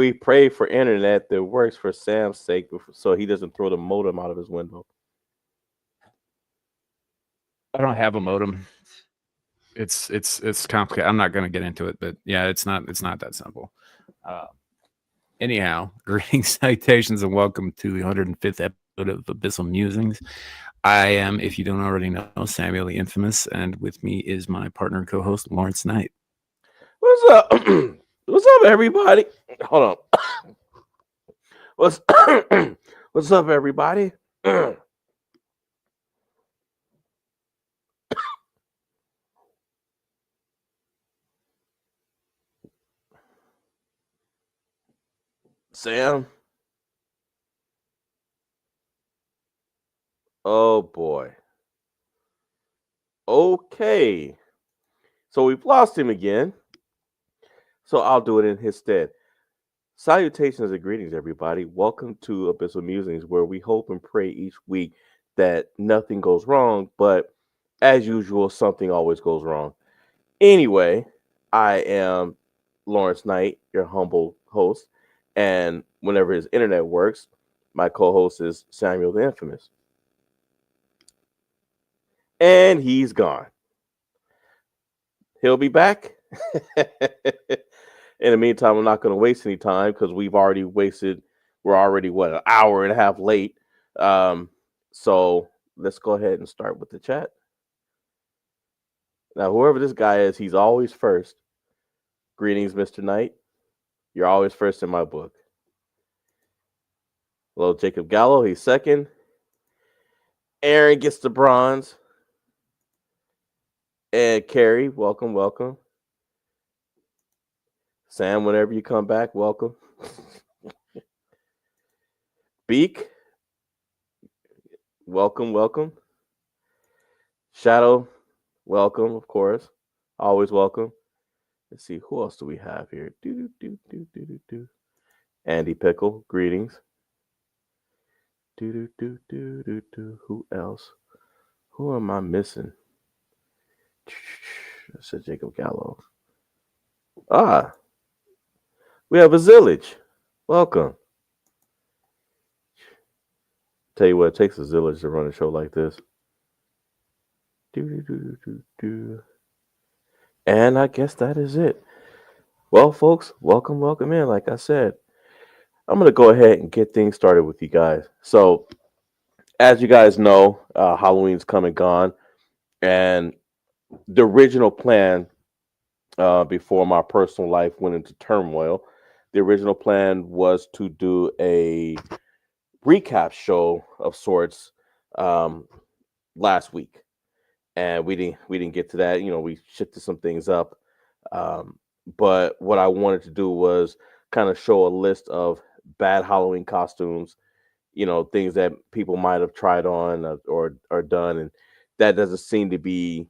we pray for internet that works for Sam's sake, so he doesn't throw the modem out of his window. I don't have a modem. It's complicated. I'm not going to get into it, but yeah, it's not that simple. Uh, Anyhow, greetings, salutations, and welcome to the 105th episode of Abyssal Musings. I am, if you don't already know, Samuel the Infamous, and with me is my partner and co-host Lawrence Knight. What's up? What's up, everybody? Hold on. What's What's up, everybody? Sam. Oh boy. Okay. So we've lost him again. So I'll do it in his stead. Salutations and greetings, everybody. Welcome to Abyssal Musings, where we hope and pray each week that nothing goes wrong, but as usual, something always goes wrong. Anyway, I am Lawrence Knight, your humble host, and whenever his internet works, my co-host is Samuel the Infamous. And he's gone. He'll be back. In the meantime, I'm not going to waste any time because we're already what, an hour and a half late. So let's go ahead and start with the chat. Now, whoever this guy is, he's always first. Greetings, Mr. Knight. You're always first in my book. Hello, Jacob Gallo. He's second. Aaron gets the bronze. And Carrie, welcome, welcome. Sam, whenever you come back, welcome. Beak, welcome, welcome. Shadow, welcome, of course. Always welcome. Let's see, who else do we have here? Andy Pickle, greetings. Who else? Who am I missing? I said Jacob Gallo. Ah, we have a Zillage. Welcome. Tell you what, it takes a Zillage to run a show like this. And I guess that is it. Well, folks, welcome in. Like I said, I'm going to go ahead and get things started with you guys. So, as you guys know, Halloween's come and gone. And the original plan, before my personal life went into turmoil, the original plan was to do a recap show of sorts last week, and we didn't get to that. We shifted some things up, but what I wanted to do was kind of show a list of bad Halloween costumes, things that people might have tried on or done, and that doesn't seem to be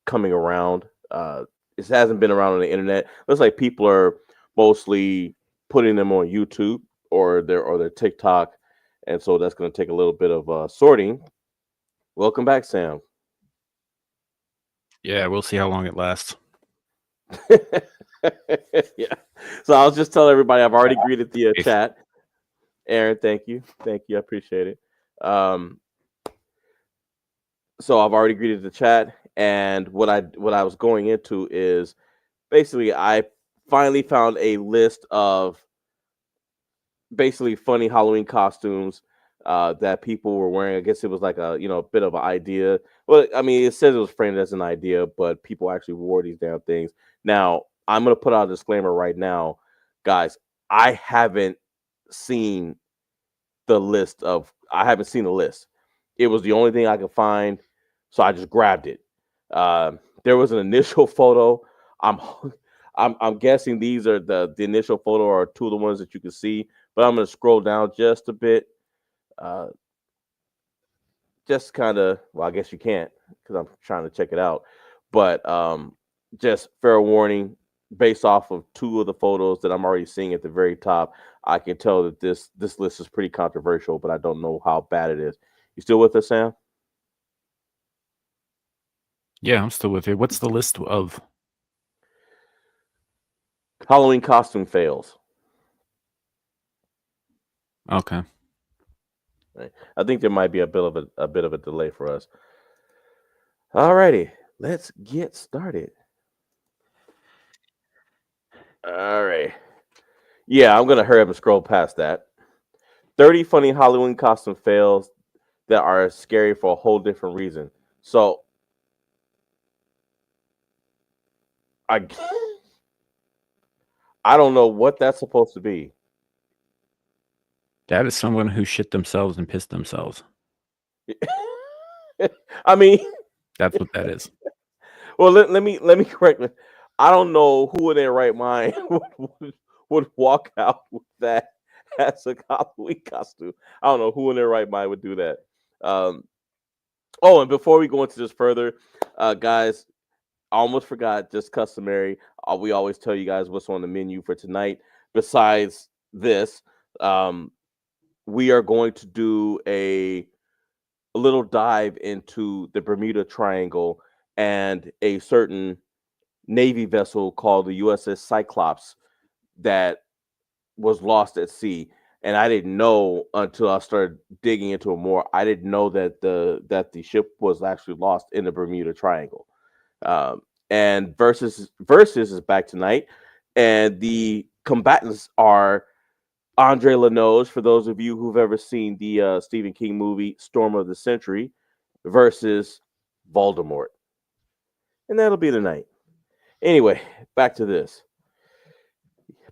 coming around. It hasn't been around on the internet. Looks like people are mostly putting them on YouTube or their TikTok, and so that's going to take a little bit of sorting. Welcome back, Sam. Yeah, we'll see how long it lasts. Yeah. So I'll just tell everybody I've already greeted the chat. Aaron, thank you, I appreciate it. So I've already greeted the chat, and what I was going into is basically I finally found a list of basically funny Halloween costumes that people were wearing. I guess it was like a bit of an idea. Well, I mean, it says it was framed as an idea, but people actually wore these damn things. Now, I'm gonna put out a disclaimer right now, guys. I haven't seen the list of. I haven't seen the list. It was the only thing I could find, so I just grabbed it. There was an initial photo. I'm I'm guessing these are the initial photo or two of the ones that you can see, but I'm gonna scroll down just a bit. Uh, just kind of, well, I guess you can't because I'm trying to check it out. But just fair warning, based off of two of the photos that I'm already seeing at the very top, I can tell that this list is pretty controversial, but I don't know how bad it is. You still with us, Sam? Yeah, I'm still with you. What's the list of? Halloween costume fails. Okay. Right. I think there might be a bit of a delay for us. Alrighty, let's get started. All right. Yeah, I'm gonna hurry up and scroll past that. 30 funny Halloween costume fails that are scary for a whole different reason. So I I don't know what that's supposed to be. That is someone who shit themselves and pissed themselves. I mean, That's what that is. well, let me correct me. I don't know who in their right mind would walk out with that as a Halloween costume. I don't know who in their right mind would do that. Um, oh, and before we go into this further, guys, I almost forgot. Just customary, we always tell you guys what's on the menu for tonight. Besides this, um, we are going to do a little dive into the Bermuda Triangle and a certain Navy vessel called the USS Cyclops that was lost at sea. And I didn't know until I started digging into it more. I didn't know that the ship was actually lost in the Bermuda Triangle. And versus is back tonight, and the combatants are Andre Lanoge, for those of you who've ever seen the Stephen King movie Storm of the Century, versus Voldemort. And that'll be tonight. Anyway, back to this.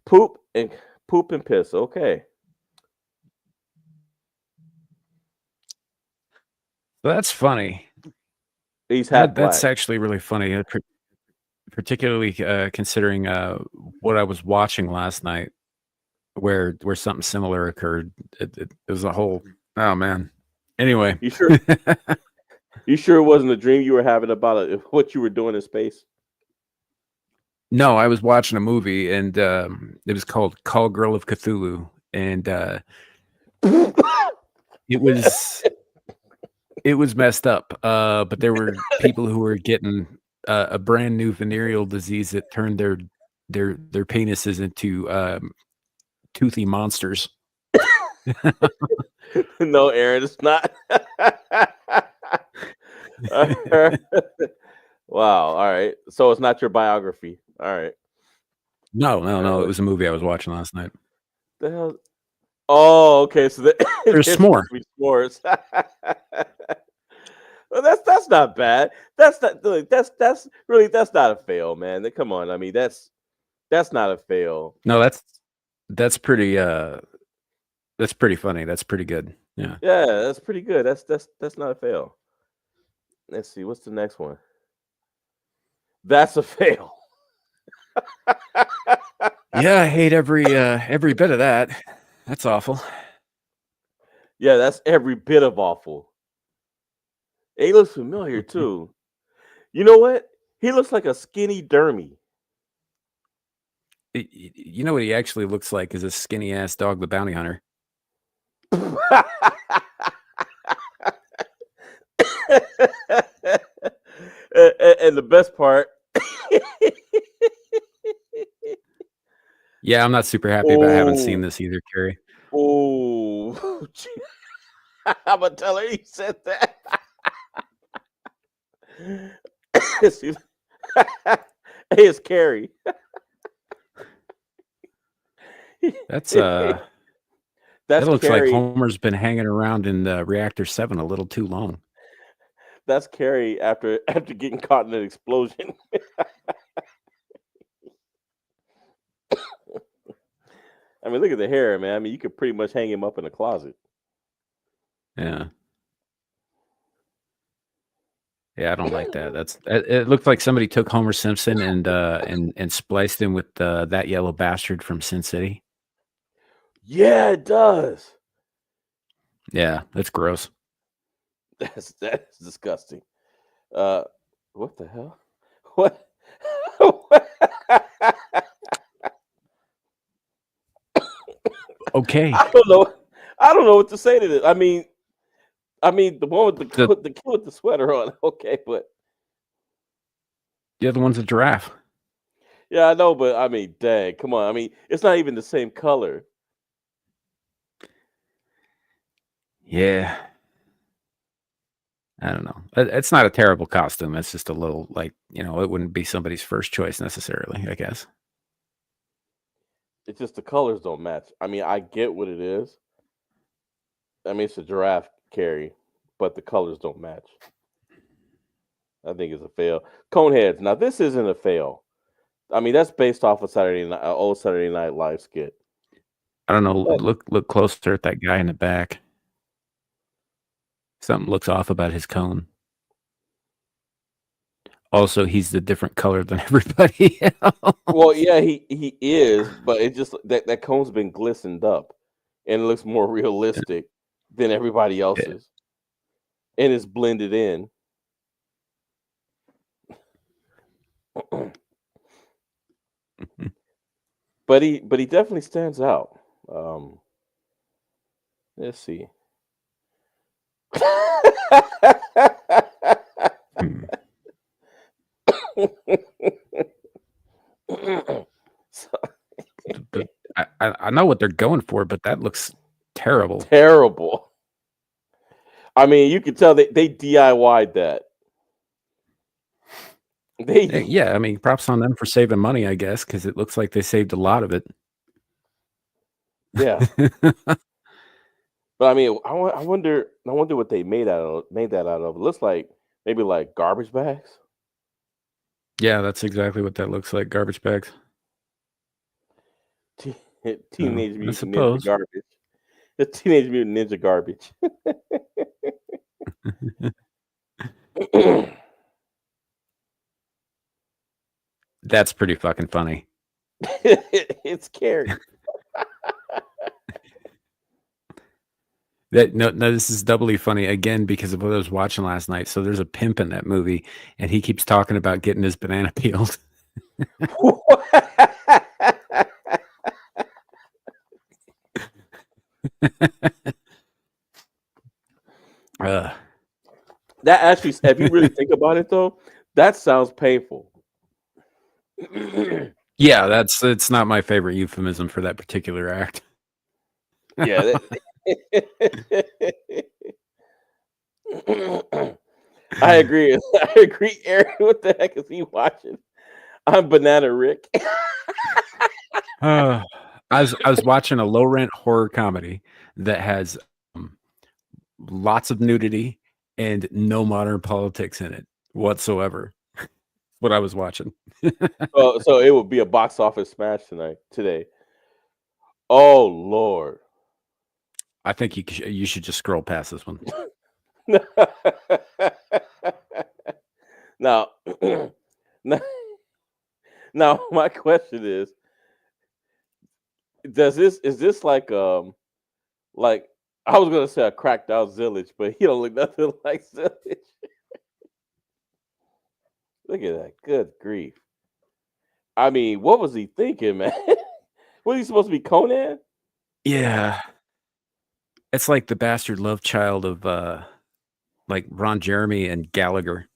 Poop and poop and piss. Okay. So that's funny. He's half That's black. actually really funny, particularly considering what I was watching last night, where something similar occurred. It was a whole. Oh man. Anyway. You sure? You sure it wasn't a dream you were having about what you were doing in space? No, I was watching a movie, and it was called Call Girl of Cthulhu, and it was messed up. But there were people who were getting a brand new venereal disease that turned their penises into toothy monsters. No, Aaron, it's not. Wow. All right. So it's not your biography. All right. No. It was a movie I was watching last night. The hell? Oh, okay. So There's it's s'more. supposed to be s'mores. Well, that's not bad. That's not look, that's really that's not a fail, man. Come on. I mean, that's not a fail. No, that's pretty funny. That's pretty good. Yeah. Yeah, that's pretty good. That's not a fail. Let's see. What's the next one? That's a fail. Yeah, I hate every bit of that. That's awful. Yeah, that's every bit of awful. He looks familiar too. You know what? He looks like a skinny Dermy. You know what he actually looks like is a skinny ass dog, the bounty hunter. And the best part. Yeah, I'm not super happy about having seen this either, Carrie. Oh, I'm gonna tell her he said that. Hey, it's Carrie. That's That's that looks like Carrie. Homer's been hanging around in Reactor 7 a little too long. That's Carrie after getting caught in an explosion. I mean, look at the hair, man. I mean, you could pretty much hang him up in a closet. Yeah. Yeah, I don't like that. It looked like somebody took Homer Simpson and spliced him with that yellow bastard from Sin City. Yeah, it does. Yeah, that's gross. That's disgusting. What the hell? What? Okay. I don't know. I don't know what to say to this. I mean, the one with the kid with the sweater on. Okay, but the other one's a giraffe. Yeah, I know, but I mean, dang, come on. I mean, it's not even the same color. Yeah. I don't know. It's not a terrible costume. It's just a little like, it wouldn't be somebody's first choice necessarily, I guess. It's just the colors don't match. I mean, I get what it is. I mean, it's a giraffe carry, but the colors don't match. I think it's a fail. Coneheads. Now, this isn't a fail. I mean, that's based off of old Saturday Night Live skit. I don't know. But Look closer at that guy in the back. Something looks off about his cone. Also, he's the different color than everybody else. well, yeah, he is, but it just that cone's been glistened up, and it looks more realistic than everybody Yeah. else's, and it's blended in. But he definitely stands out. Let's see. Hmm. So, I know what they're going for, but that looks terrible. terrible. I mean, you can tell they DIY'd that. They Yeah, I mean, props on them for saving money, I guess, because it looks like they saved a lot of it. yeah. But I mean, I wonder what they made that out of. It looks like maybe like garbage bags. Yeah, that's exactly what that looks like. Garbage bags. Te- So, Teenage I Mutant Ninja suppose. garbage. The Teenage Mutant Ninja garbage. That's pretty fucking funny. It's scary. No, this is doubly funny again because of what I was watching last night. So there's a pimp in that movie, and he keeps talking about getting his banana peeled. Uh, That actually, if you really think about it, though, that sounds painful. yeah, it's not my favorite euphemism for that particular act. Yeah. I agree. I agree, Aaron. What the heck is he watching? I'm Banana Rick. I was watching a low rent horror comedy that has um, lots of nudity and no modern politics in it whatsoever. What I was watching. So it would be a box office smash today. Oh Lord. I think you should just scroll past this one. now, now, now, my question is: is this like I was gonna say a cracked out Zillage, but he don't look nothing like Zillage. Look at that! Good grief! I mean, what was he thinking, man? Was he supposed to be Conan? Yeah, it's like the bastard love child of like Ron Jeremy and Gallagher.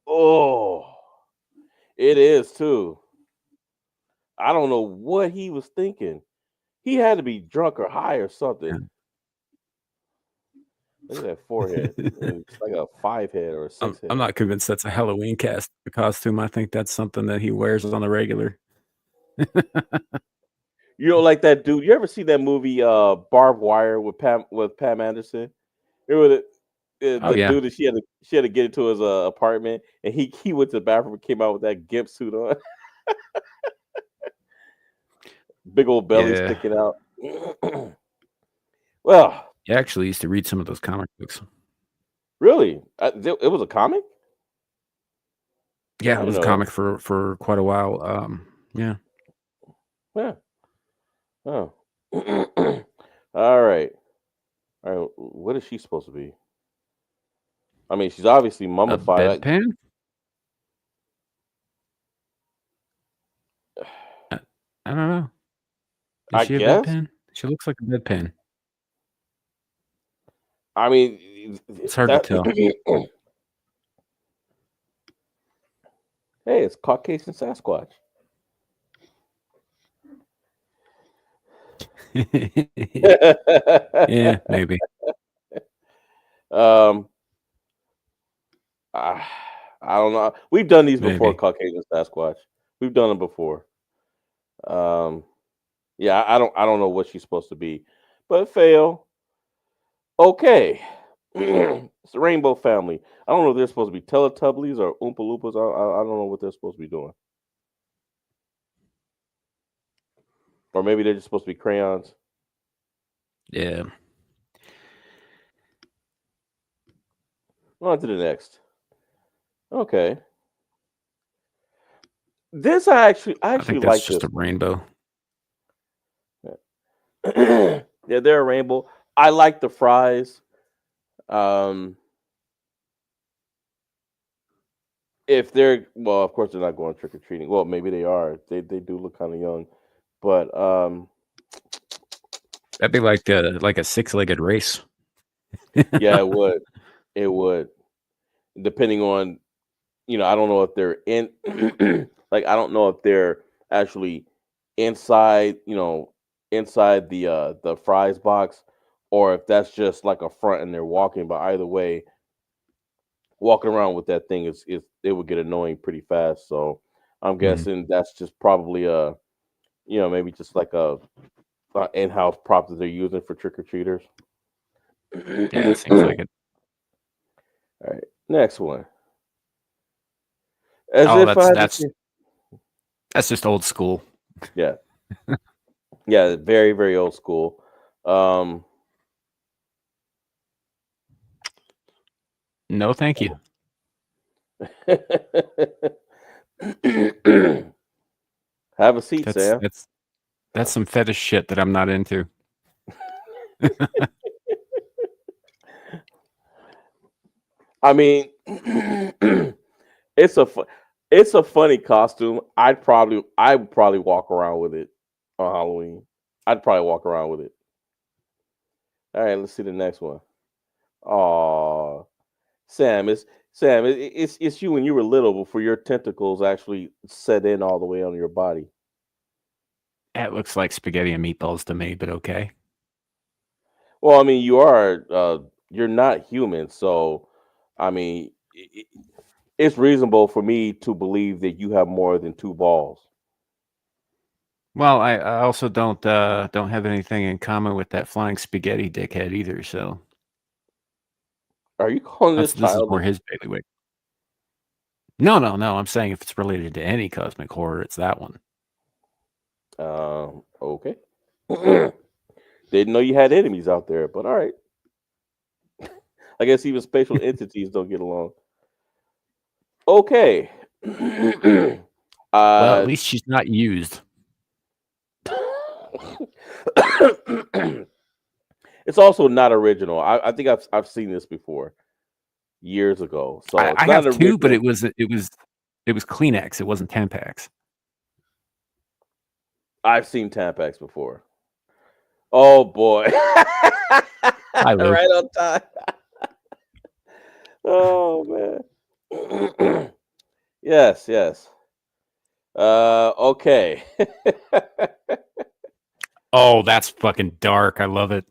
Oh, it is too. I don't know what he was thinking. He had to be drunk or high or something. Look at that forehead. It's like a 5 head or a I'm 6 head. I'm not convinced that's a Halloween costume. I think that's something that he wears on the regular. You know, like that dude. You ever see that movie Barbed Wire with Pam Anderson? Remember Oh the yeah, dude that she had to get into his apartment, and he went to the bathroom and came out with that gimp suit on, big old belly yeah. sticking out. Well, I actually used to read some of those comic books. really, it was a comic. Yeah, I it didn't was a know comic for quite a while. Yeah. that. Yeah. Oh. All right. All right. What is she supposed to be? I mean, she's obviously A mummified. bedpan? I, I don't know. Is I she a guess. bedpan? She looks like a bedpan. I mean, It's hard to that. tell. Hey, it's Caucasian Sasquatch. Yeah, maybe. Um, I, I don't know. We've done these before, Maybe. Caucasian Sasquatch. We've done them before. Um, yeah, I don't know what she's supposed to be, but fail. Okay. It's the Rainbow Family. I don't know if they're supposed to be Teletubbies or Oompa Loompas. I don't know what they're supposed to be doing. Or maybe they're just supposed to be crayons. Yeah. On to the next. Okay. I I think actually that's like just this a rainbow. one. Yeah, they're a rainbow. I like the fries. Um, if they're well, of course they're not going trick or treating. Well, maybe they are. They do look kind of young, but That'd be like a six-legged race. yeah, it would. It would. Depending on I don't know if they're in like I don't know if they're actually inside, inside the fries box or if that's just like a front and they're walking, but either way, walking around with that thing is it would get annoying pretty fast. So I'm Mhm. guessing that's just probably maybe just like a in-house prop that they're using for trick or treaters. Yeah, it seems like it. All right, next one. As Oh, if I that's haven't that's seen. that's just old school. Yeah, yeah, very very old school. Um, No, thank you. Have a seat, That's Sam. that's that's some fetish shit that I'm not into. I mean, it's a it's a funny costume. I would probably walk around with it on Halloween. I'd probably walk around with it. All right, let's see the next one. Oh, Sam. It's you when you were little before your tentacles actually set in all the way on your body. That looks like spaghetti and meatballs to me, but okay. Well, I mean, you're not human, so I mean, it's reasonable for me to believe that you have more than two balls. Well, I also don't have anything in common with that flying spaghetti dickhead either. So Are you calling this this is child? more his bailiwick. No, no, no. I'm saying if it's related to any cosmic horror, it's that one. Okay. Didn't know you had enemies out there, but all right. I guess even spatial entities don't get along. Okay. Well, at uh, least she's not used. it's also not original. I think I've seen this before years ago, so it's I not have two, but original. it was Kleenex. It wasn't Tampax. I've seen Tampax before. Oh boy, Hi, Lou. right on time. Oh man. Yes, yes. Okay. Oh, that's fucking dark. I love it.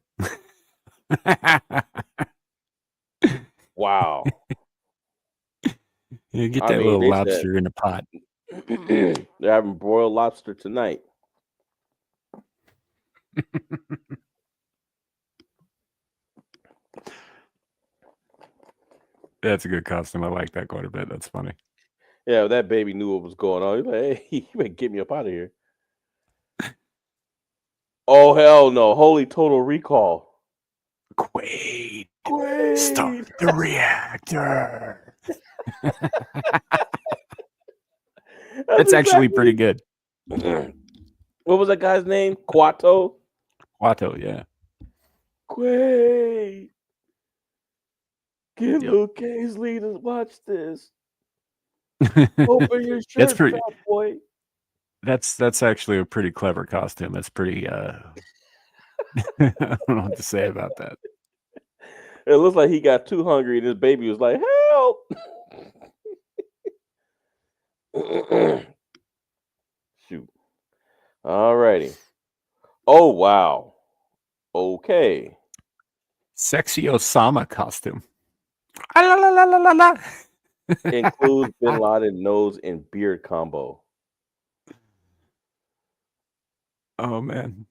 Wow. You get I that mean, little they said lobster in a pot. they're having broiled lobster tonight. That's a good costume. I like that quite a bit. That's funny. Yeah, that baby knew what was going on. He's like, "Hey, you better get me up out of here." Oh hell no! Holy total recall. Quaid, start Great. the reactor. That's That's actually exactly. pretty good. What was that guy's name? Quato. Watto, yeah. Quay. Get Yep. Luke Paisley to watch this. Open your That's shirt pretty strap, boy. that's actually a pretty clever costume. That's pretty I don't know what to say about that. It looks like he got too hungry, and his baby was like, "Help!" Shoot. Alrighty. Oh wow. Okay. Sexy Osama costume. Ah, la, la, la, la, la, la. Includes Bin Laden nose and beard combo. Oh man.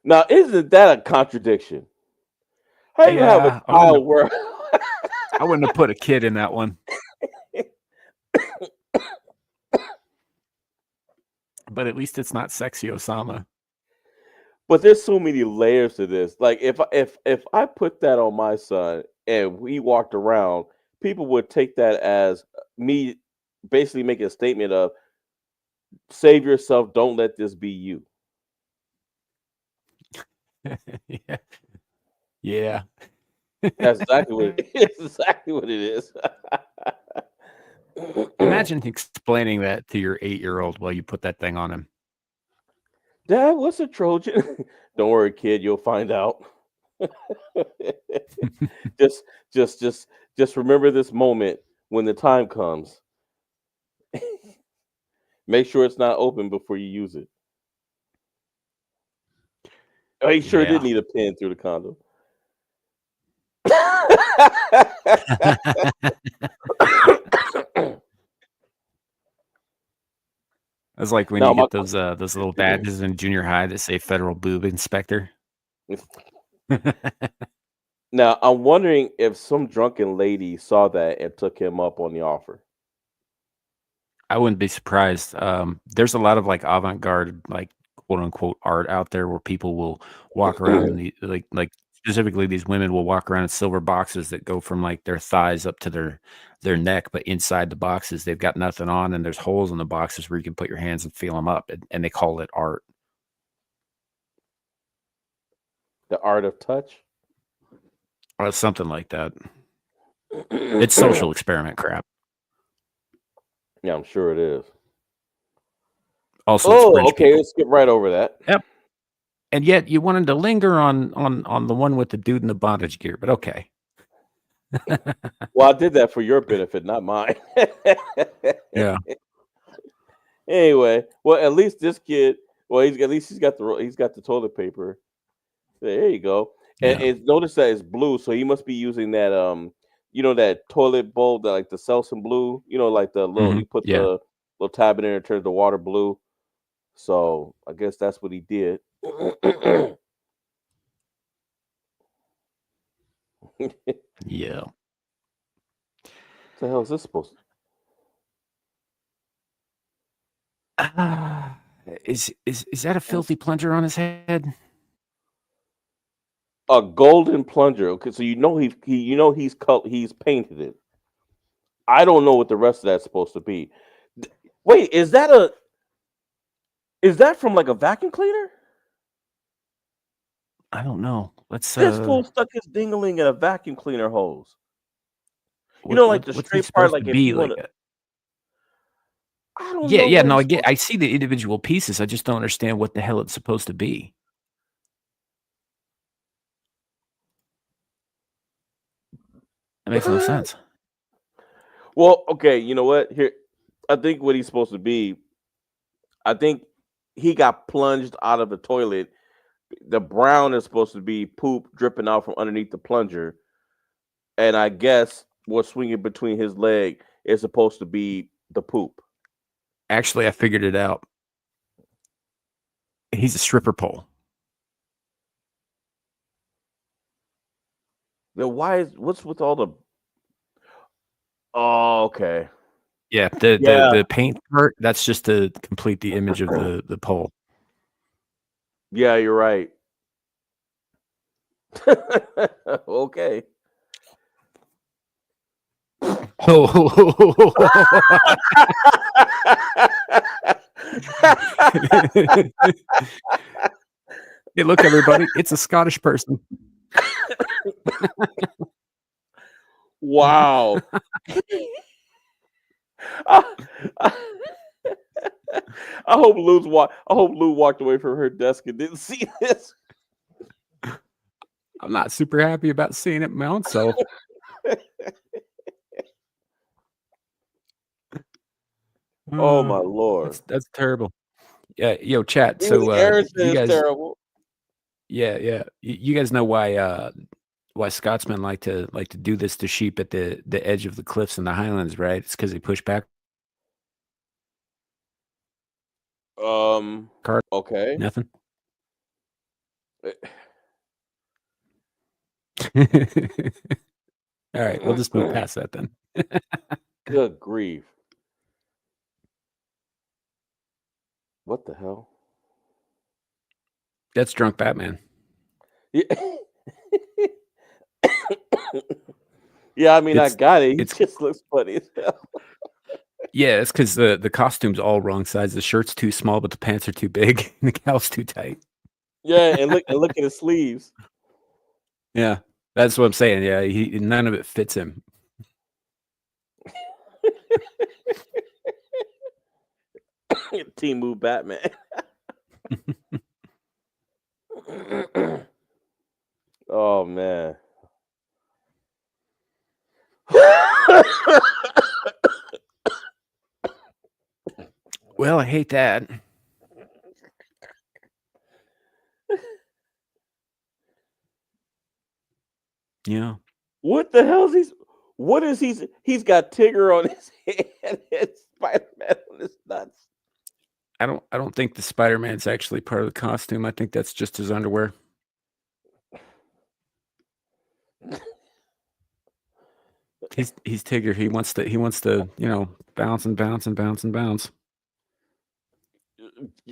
Now, isn't that a contradiction? How you have a Yeah, child where I wouldn't have put a kid in that one. But at least it's not sexy Osama. but there's so many layers to this. Like if I put that on my son and we walked around, people would take that as me basically making a statement of save yourself, don't let this be you. Yeah. Yeah. That's exactly what it is. Exactly what it is. Imagine explaining that to your 8-year-old while you put that thing on him. Dad, what's a Trojan? Don't worry, kid, you'll find out. just just just just remember this moment when the time comes. Make sure it's not open before you use it. Oh, he sure did Yeah. need a pin through the condom. It's like when now, you my, get those little badges in junior high that say federal boob inspector. now, I'm wondering if some drunken lady saw that and took him up on the offer. I wouldn't be surprised. There's a lot of like avant-garde, like quote unquote art out there where people will walk around in the like specifically these women will walk around in silver boxes that go from like their thighs up to their neck, but inside the boxes they've got nothing on, and there's holes in the boxes where you can put your hands and feel them up, and they call it art. The art of touch. Or something like that. It's social experiment crap. Yeah, I'm sure it is. Also, it's Oh, French okay. people. Let's skip right over that. Yep. And yet you wanted to linger on the one with the dude in the bondage gear, but okay. Well, I did that for your benefit, not mine. Yeah. Anyway, well, at least this kid, well, he's got the toilet paper. There you go. And Yeah. it's notice that it's blue, so he must be using that that toilet bowl that like the Selsun blue, like the little you put Yeah. the little tab in there and turns the water blue. So I guess that's what he did. What Yeah. the hell is this supposed to? Is that a filthy plunger on his head? A golden plunger. Okay, so he's painted it. I don't know what the rest of that's supposed to be. Wait, is that from like a vacuum cleaner? I don't know. Let's This fool stuck his dingling in a vacuum cleaner hose. Like the what's he straight part, supposed to like if be you want like? to. I don't Yeah, know yeah. what No, he's supposed. I see the individual pieces. I just don't understand what the hell it's supposed to be. That makes no sense. Well, okay, you know what? Here, I think what he's supposed to be. I think he got plunged out of the toilet. The brown is supposed to be poop dripping out from underneath the plunger, and I guess what's swinging between his leg is supposed to be the poop. Actually, I figured it out. He's a stripper pole. Then what's with all the? Oh, okay. Yeah, the Yeah. the paint part, that's just to complete the image of the pole. Yeah, you're right. Okay. Hey, look, everybody, it's a Scottish person. Wow. I hope Lou walked away from her desk and didn't see this. I'm not super happy about seeing it my own self. Oh my lord. That's terrible. Yeah, yo, chat. Even So Aaron said you it's guys, terrible. yeah, you guys know why Scotsmen like to do this to sheep at the edge of the cliffs in the Highlands, right? It's because they push back. Okay. Nothing. All right, we'll just move past that then. Good grief. What the hell? That's drunk Batman. Yeah, yeah, I mean, I got it. He just looks funny as hell. Yeah, it's because the costume's all wrong size. The shirt's too small, but the pants are too big, and the cow's too tight. Yeah, and look at his sleeves. Yeah, that's what I'm saying. Yeah, none of it fits him. Team Batman. Oh man. Well, I hate that. Yeah. What the hell is he's got Tigger on his head and Spider-Man on his nuts. I don't think the Spider-Man's actually part of the costume. I think that's just his underwear. He's Tigger. He wants to bounce and bounce and bounce and bounce.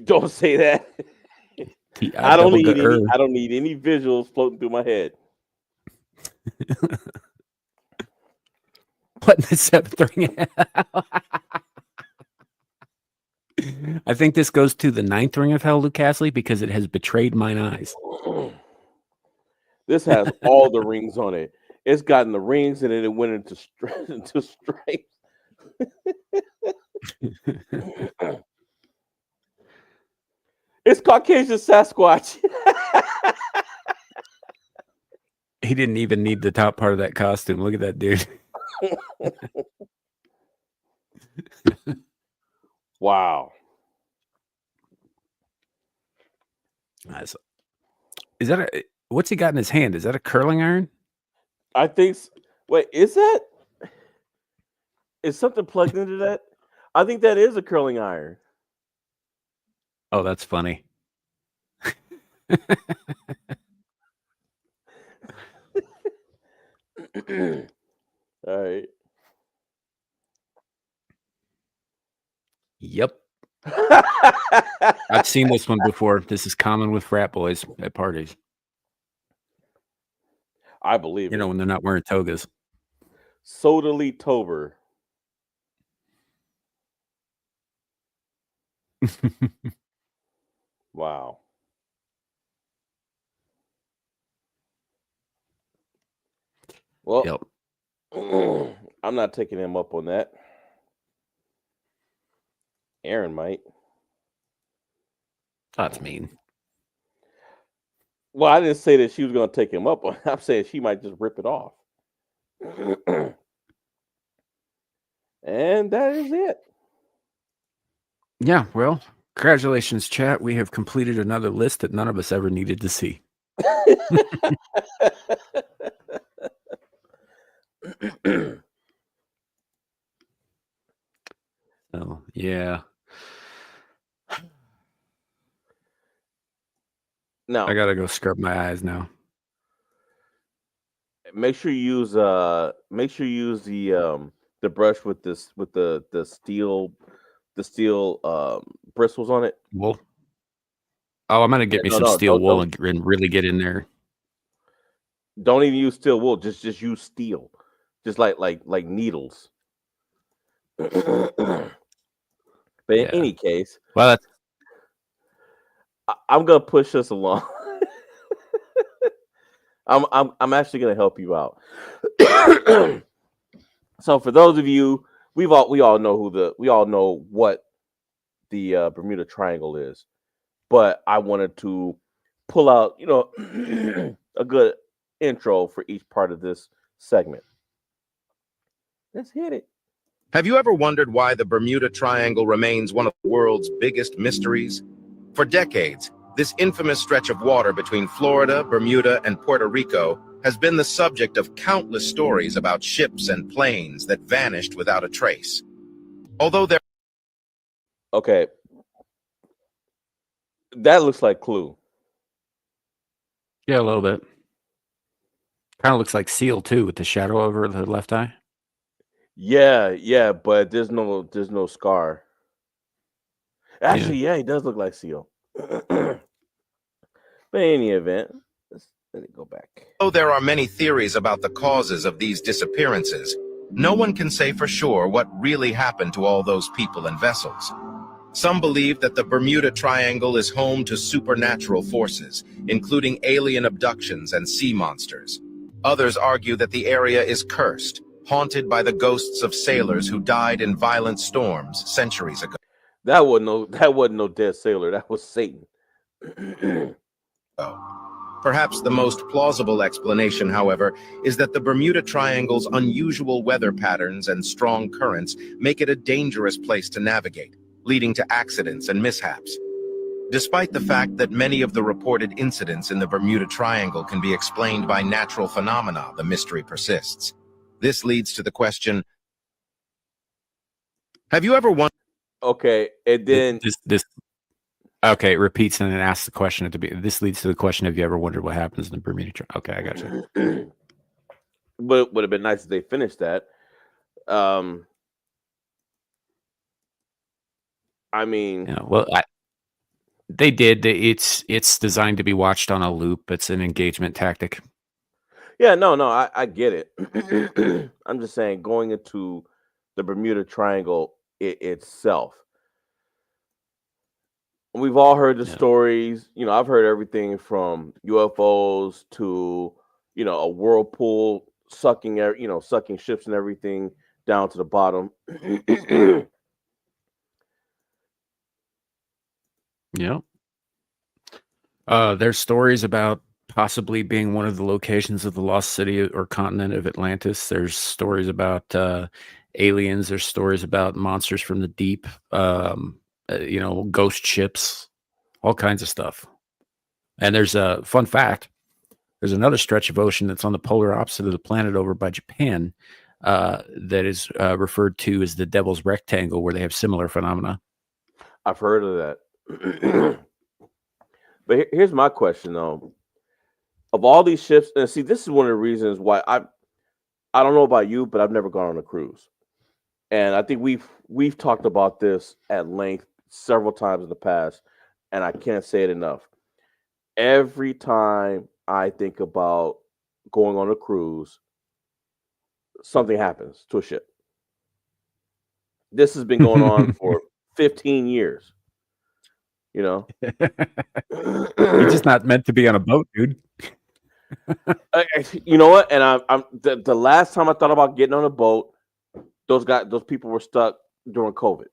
Don't say that. I don't need any visuals floating through my head. What in the seventh ring? I think this goes to the ninth ring of hell, Luke Castley, because it has betrayed mine eyes. This has all the rings on it. It's gotten the rings and then it went into stripes. It's Caucasian Sasquatch. He didn't even need the top part of that costume. Look at that dude. Wow. Nice. Is that what's he got in his hand? Is that a curling iron? I think. Wait, is something plugged into that? I think that is a curling iron. Oh, that's funny. All right. Yep. I've seen this one before. This is common with frat boys at parties. I believe when they're not wearing togas. Sodally Tober. Wow. Well, yep. I'm not taking him up on that. Aaron might. That's mean. Well, I didn't say that she was going to take him up on. I'm saying she might just rip it off. And that is it. Yeah, well, congratulations, chat. We have completed another list that none of us ever needed to see. So, yeah. Now I gotta go scrub my eyes now. Make sure you use the brush with the steel bristles on it. Wool. Oh, I'm gonna get me some steel wool and really get in there. Don't even use steel wool. Just use steel, just like needles. But in any case, well, I'm gonna push us along. I'm actually gonna help you out. So for those of you, we all know what the Bermuda Triangle is, but I wanted to pull out a good intro for each part of this segment. Let's hit it. Have you ever wondered why the Bermuda Triangle remains one of the world's biggest mysteries? For decades, this infamous stretch of water between Florida, Bermuda, and Puerto Rico has been the subject of countless stories about ships and planes that vanished without a trace. Although there Okay, that looks like Clue. Yeah, a little bit. Kind of looks like Seal too, with the shadow over the left eye. Yeah, but there's no scar. Actually, yeah, he does look like Seal. But in any event, let it go back. Though there are many theories about the causes of these disappearances, no one can say for sure what really happened to all those people and vessels. Some believe that the Bermuda Triangle is home to supernatural forces, including alien abductions and sea monsters. Others argue that the area is cursed, haunted by the ghosts of sailors who died in violent storms centuries ago. That wasn't no dead sailor. That was Satan. Perhaps the most plausible explanation, however, is that the Bermuda Triangle's unusual weather patterns and strong currents make it a dangerous place to navigate, leading to accidents and mishaps. Despite the fact that many of the reported incidents in the Bermuda Triangle can be explained by natural phenomena, the mystery persists. This leads to the question, have you ever wondered? Okay, and then Okay, it repeats and then asks the question at the beginning. This leads to the question: have you ever wondered what happens in the Bermuda Triangle? Okay, I got you. but it would have been nice if they finished that. I mean, Yeah, well, they did. It's designed to be watched on a loop. It's an engagement tactic. yeah, no, I get it. I'm just saying, going into the Bermuda Triangle itself, we've all heard the stories. You know, I've heard everything from UFOs to a whirlpool sucking sucking ships and everything down to the bottom. Yeah. There's stories about possibly being one of the locations of the lost city or continent of Atlantis. There's stories about aliens. There's stories about monsters from the deep. Ghost ships, all kinds of stuff. And there's a fun fact. There's another stretch of ocean that's on the polar opposite of the planet over by Japan that is referred to as the Devil's Rectangle, where they have similar phenomena. I've heard of that. But here's my question, though. Of all these ships, and see, this is one of the reasons why I don't know about you, but I've never gone on a cruise. And I think we've talked about this at length several times in the past, and I can't say it enough. Every time I think about going on a cruise, something happens to a ship. This has been going on for 15 years. You're just not meant to be on a boat, dude. You know what? And I'm the last time I thought about getting on a boat, those people were stuck during COVID,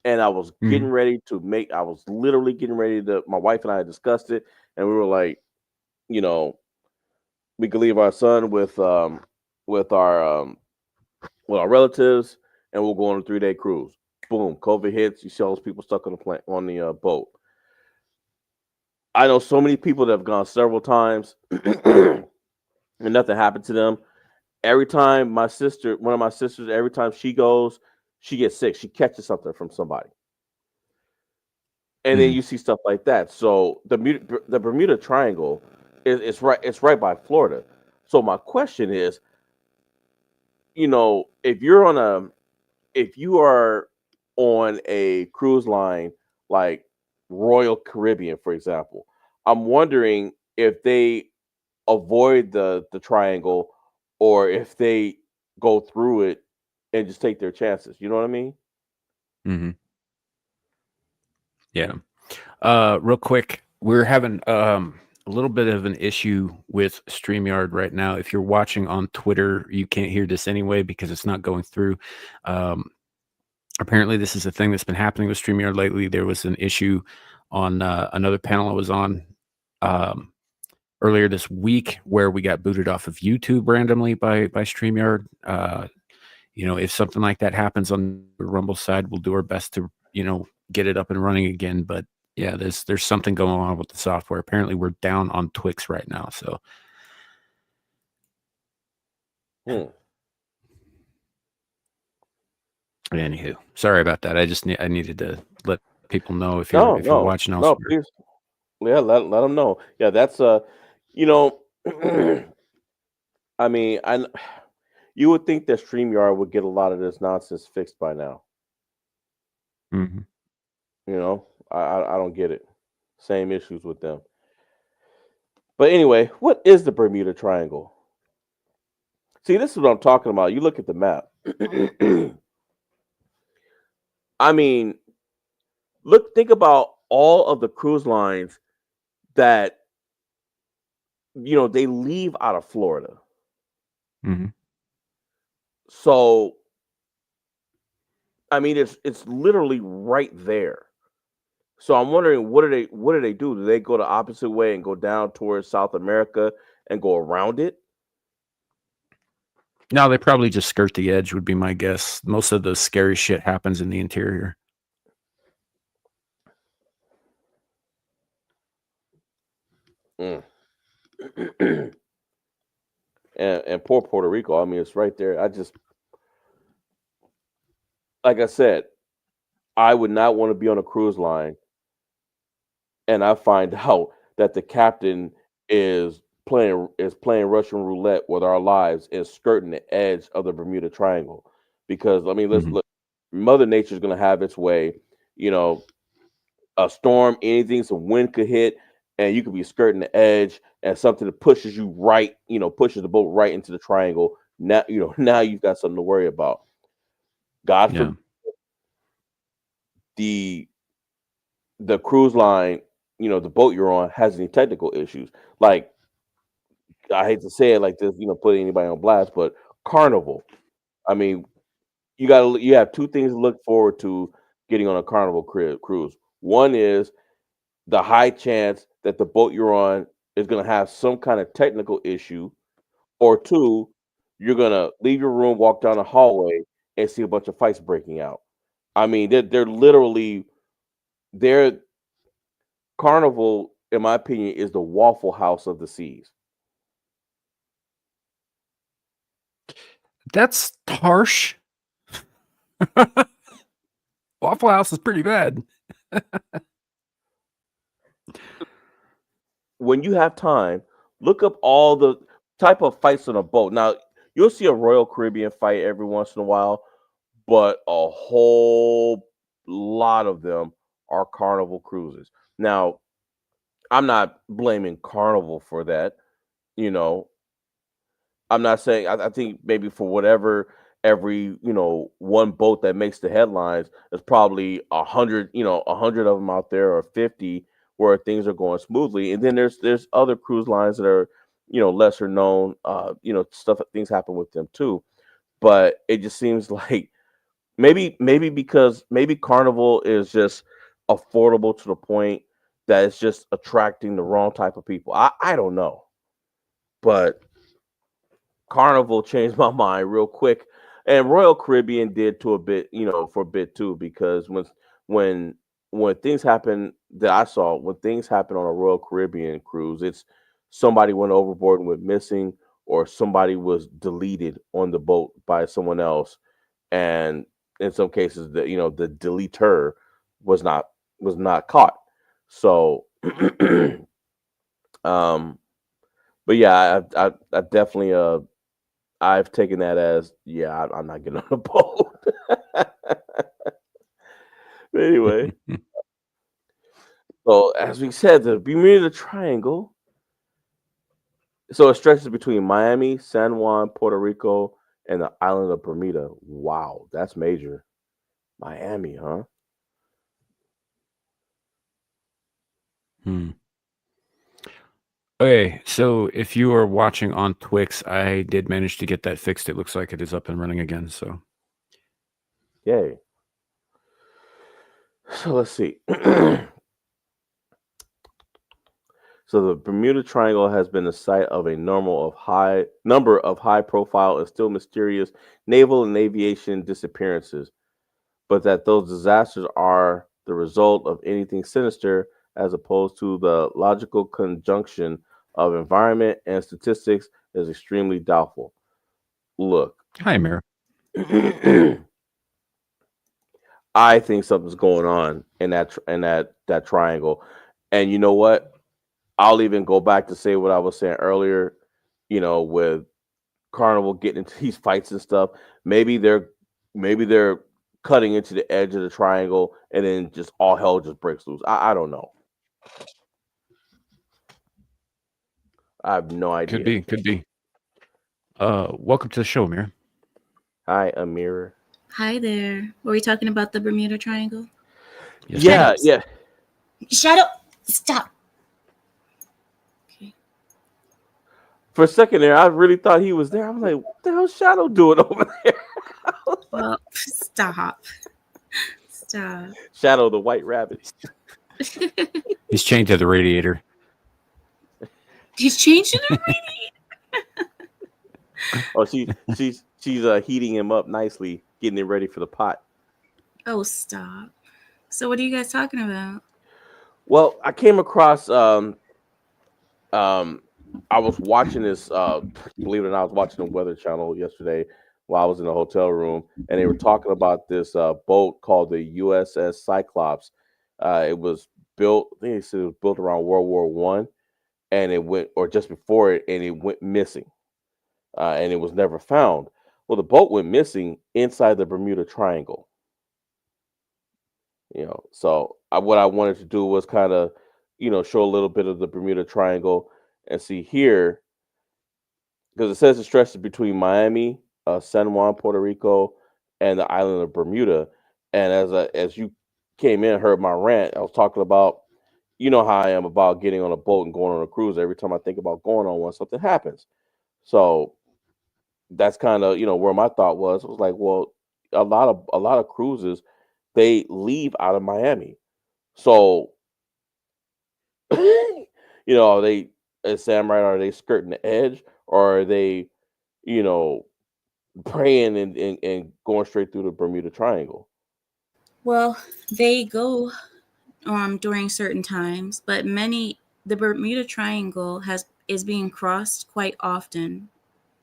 and I was getting ready to make. I was literally getting ready to. My wife and I had discussed it, and we were like, we could leave our son with our relatives, and we'll go on a 3-day cruise. Boom, COVID hits. You see all those people stuck on the boat. I know so many people that have gone several times, and nothing happened to them. Every time one of my sisters, every time she goes, she gets sick. She catches something from somebody. And then you see stuff like that. So the Bermuda Triangle it's right by Florida. So my question is, if you are on a cruise line like Royal Caribbean, for example, I'm wondering if they avoid the triangle or if they go through it and just take their chances. You know what I mean? Mm-hmm. Yeah. Real quick, we're having a little bit of an issue with StreamYard right now. If you're watching on Twitter, you can't hear this anyway because it's not going through. Apparently, this is a thing that's been happening with StreamYard lately. There was an issue on another panel I was on earlier this week where we got booted off of YouTube randomly by StreamYard. If something like that happens on the Rumble side, we'll do our best to, get it up and running again. But yeah, there's something going on with the software. Apparently we're down on Twix right now. So Hmm. Anywho, sorry about that. I needed to let people know if you're No, watching elsewhere. please. Yeah, let them know. Yeah, that's you know, I mean, you would think that StreamYard would get a lot of this nonsense fixed by now. Mhm. I don't get it. Same issues with them. But anyway, what is the Bermuda Triangle? See, this is what I'm talking about. You look at the map. I mean, think about all of the cruise lines that they leave out of Florida. Mhm. So, I mean, it's literally right there. So I'm wondering what do they do? Do they go the opposite way and go down towards South America and go around it? No, they probably just skirt the edge, would be my guess. Most of the scary shit happens in the interior. Mm. and poor Puerto Rico. I mean, it's right there. Like I said, I would not want to be on a cruise line and I find out that the captain is playing Russian roulette with our lives and skirting the edge of the Bermuda Triangle. Because I mean, let's Mhm. look. Mother Nature's going to have its way. You know, a storm, anything, some wind could hit, and you could be skirting the edge, and something that pushes you right, pushes the boat right into the triangle. Now, now you've got something to worry about. God Yeah. forbid the the cruise line, the boat you're on has any technical issues. Like I hate to say it like this, put anybody on blast, but Carnival. I mean, you have two things to look forward to getting on a Carnival cruise. One is the high chance that the boat you're on is going to have some kind of technical issue, or two, you're going to leave your room, walk down the hallway, and see a bunch of fights breaking out. I mean, they're literally they're Carnival, in my opinion, is the Waffle House of the seas. That's harsh. Waffle House is pretty bad. When you have time, look up all the type of fights on a boat. Now, you'll see a Royal Caribbean fight every once in a while, but a whole lot of them are Carnival cruises. Now, I'm not blaming Carnival for that. You know, I'm not saying, I think maybe for whatever every one boat that makes the headlines, there's probably 100, 100 of them out there or 50 where things are going smoothly, and then there's other cruise lines that are lesser known. Things happen with them too, but it just seems like maybe because maybe Carnival is just affordable to the point that it's just attracting the wrong type of people. I don't know, but Carnival changed my mind real quick, and Royal Caribbean did to a bit, for a bit too, because when when things happen that I saw, when things happen on a Royal Caribbean cruise, it's somebody went overboard and went missing, or somebody was deleted on the boat by someone else, and in some cases, the deleter was not was not caught. So, um, but yeah, I definitely I've taken that as, yeah, I'm not getting on a boat. But anyway, so as we said, the Bermuda Triangle. So it stretches between Miami, San Juan, Puerto Rico, and the island of Bermuda. Wow, that's major. Miami, huh? Hmm. Okay, so if you are watching on Twix, I did manage to get that fixed. It looks like it is up and running again. So Yay. So let's see. So the Bermuda Triangle has been the site of a number of high-profile and still mysterious naval and aviation disappearances, but that those disasters are the result of anything sinister as opposed to the logical conjunction of environment and statistics is extremely doubtful. Look, Hi, Amir. I think something's going on in that triangle, and you know what? I'll even go back to say what I was saying earlier. With Carnival getting into these fights and stuff, maybe they're cutting into the edge of the triangle, and then just all hell just breaks loose. I don't know. I have no Could idea. be. Could be. Welcome to the show, Amir. Hi, Amir. Hi there. Were we talking about the Bermuda Triangle? Yes, Yeah, Shadows. yeah. Shadow, stop. Okay. For a second there, I really thought he was there. I'm like, what the hell's Shadow doing over there? Well, stop. Stop. Shadow the White Rabbit. He's chained to the radiator. He's changing it. Oh, she's heating him up nicely, getting it ready for the pot. Oh, stop. So what are you guys talking about? Well, I came across I was watching this believe it or not, I was watching the Weather Channel yesterday while I was in the hotel room, and they were talking about this boat called the USS Cyclops. It was built, I think they said it was built around World War I, and it went, or just before it, and it went missing. And it was never found. Well, the boat went missing inside the Bermuda Triangle. So what I wanted to do was kind of, show a little bit of the Bermuda Triangle and see here, because it says it stretches between Miami, San Juan, Puerto Rico, and the island of Bermuda. And as you came in, and heard my rant, I was talking about, how I am about getting on a boat and going on a cruise. Every time I think about going on one, something happens. So that's kind of, where my thought was. It was like, well, a lot of cruises, they leave out of Miami. So, are they, as Sam right, are they skirting the edge, or are they, you know, praying and going straight through the Bermuda Triangle? Well, they go during certain times, but the Bermuda Triangle is being crossed quite often.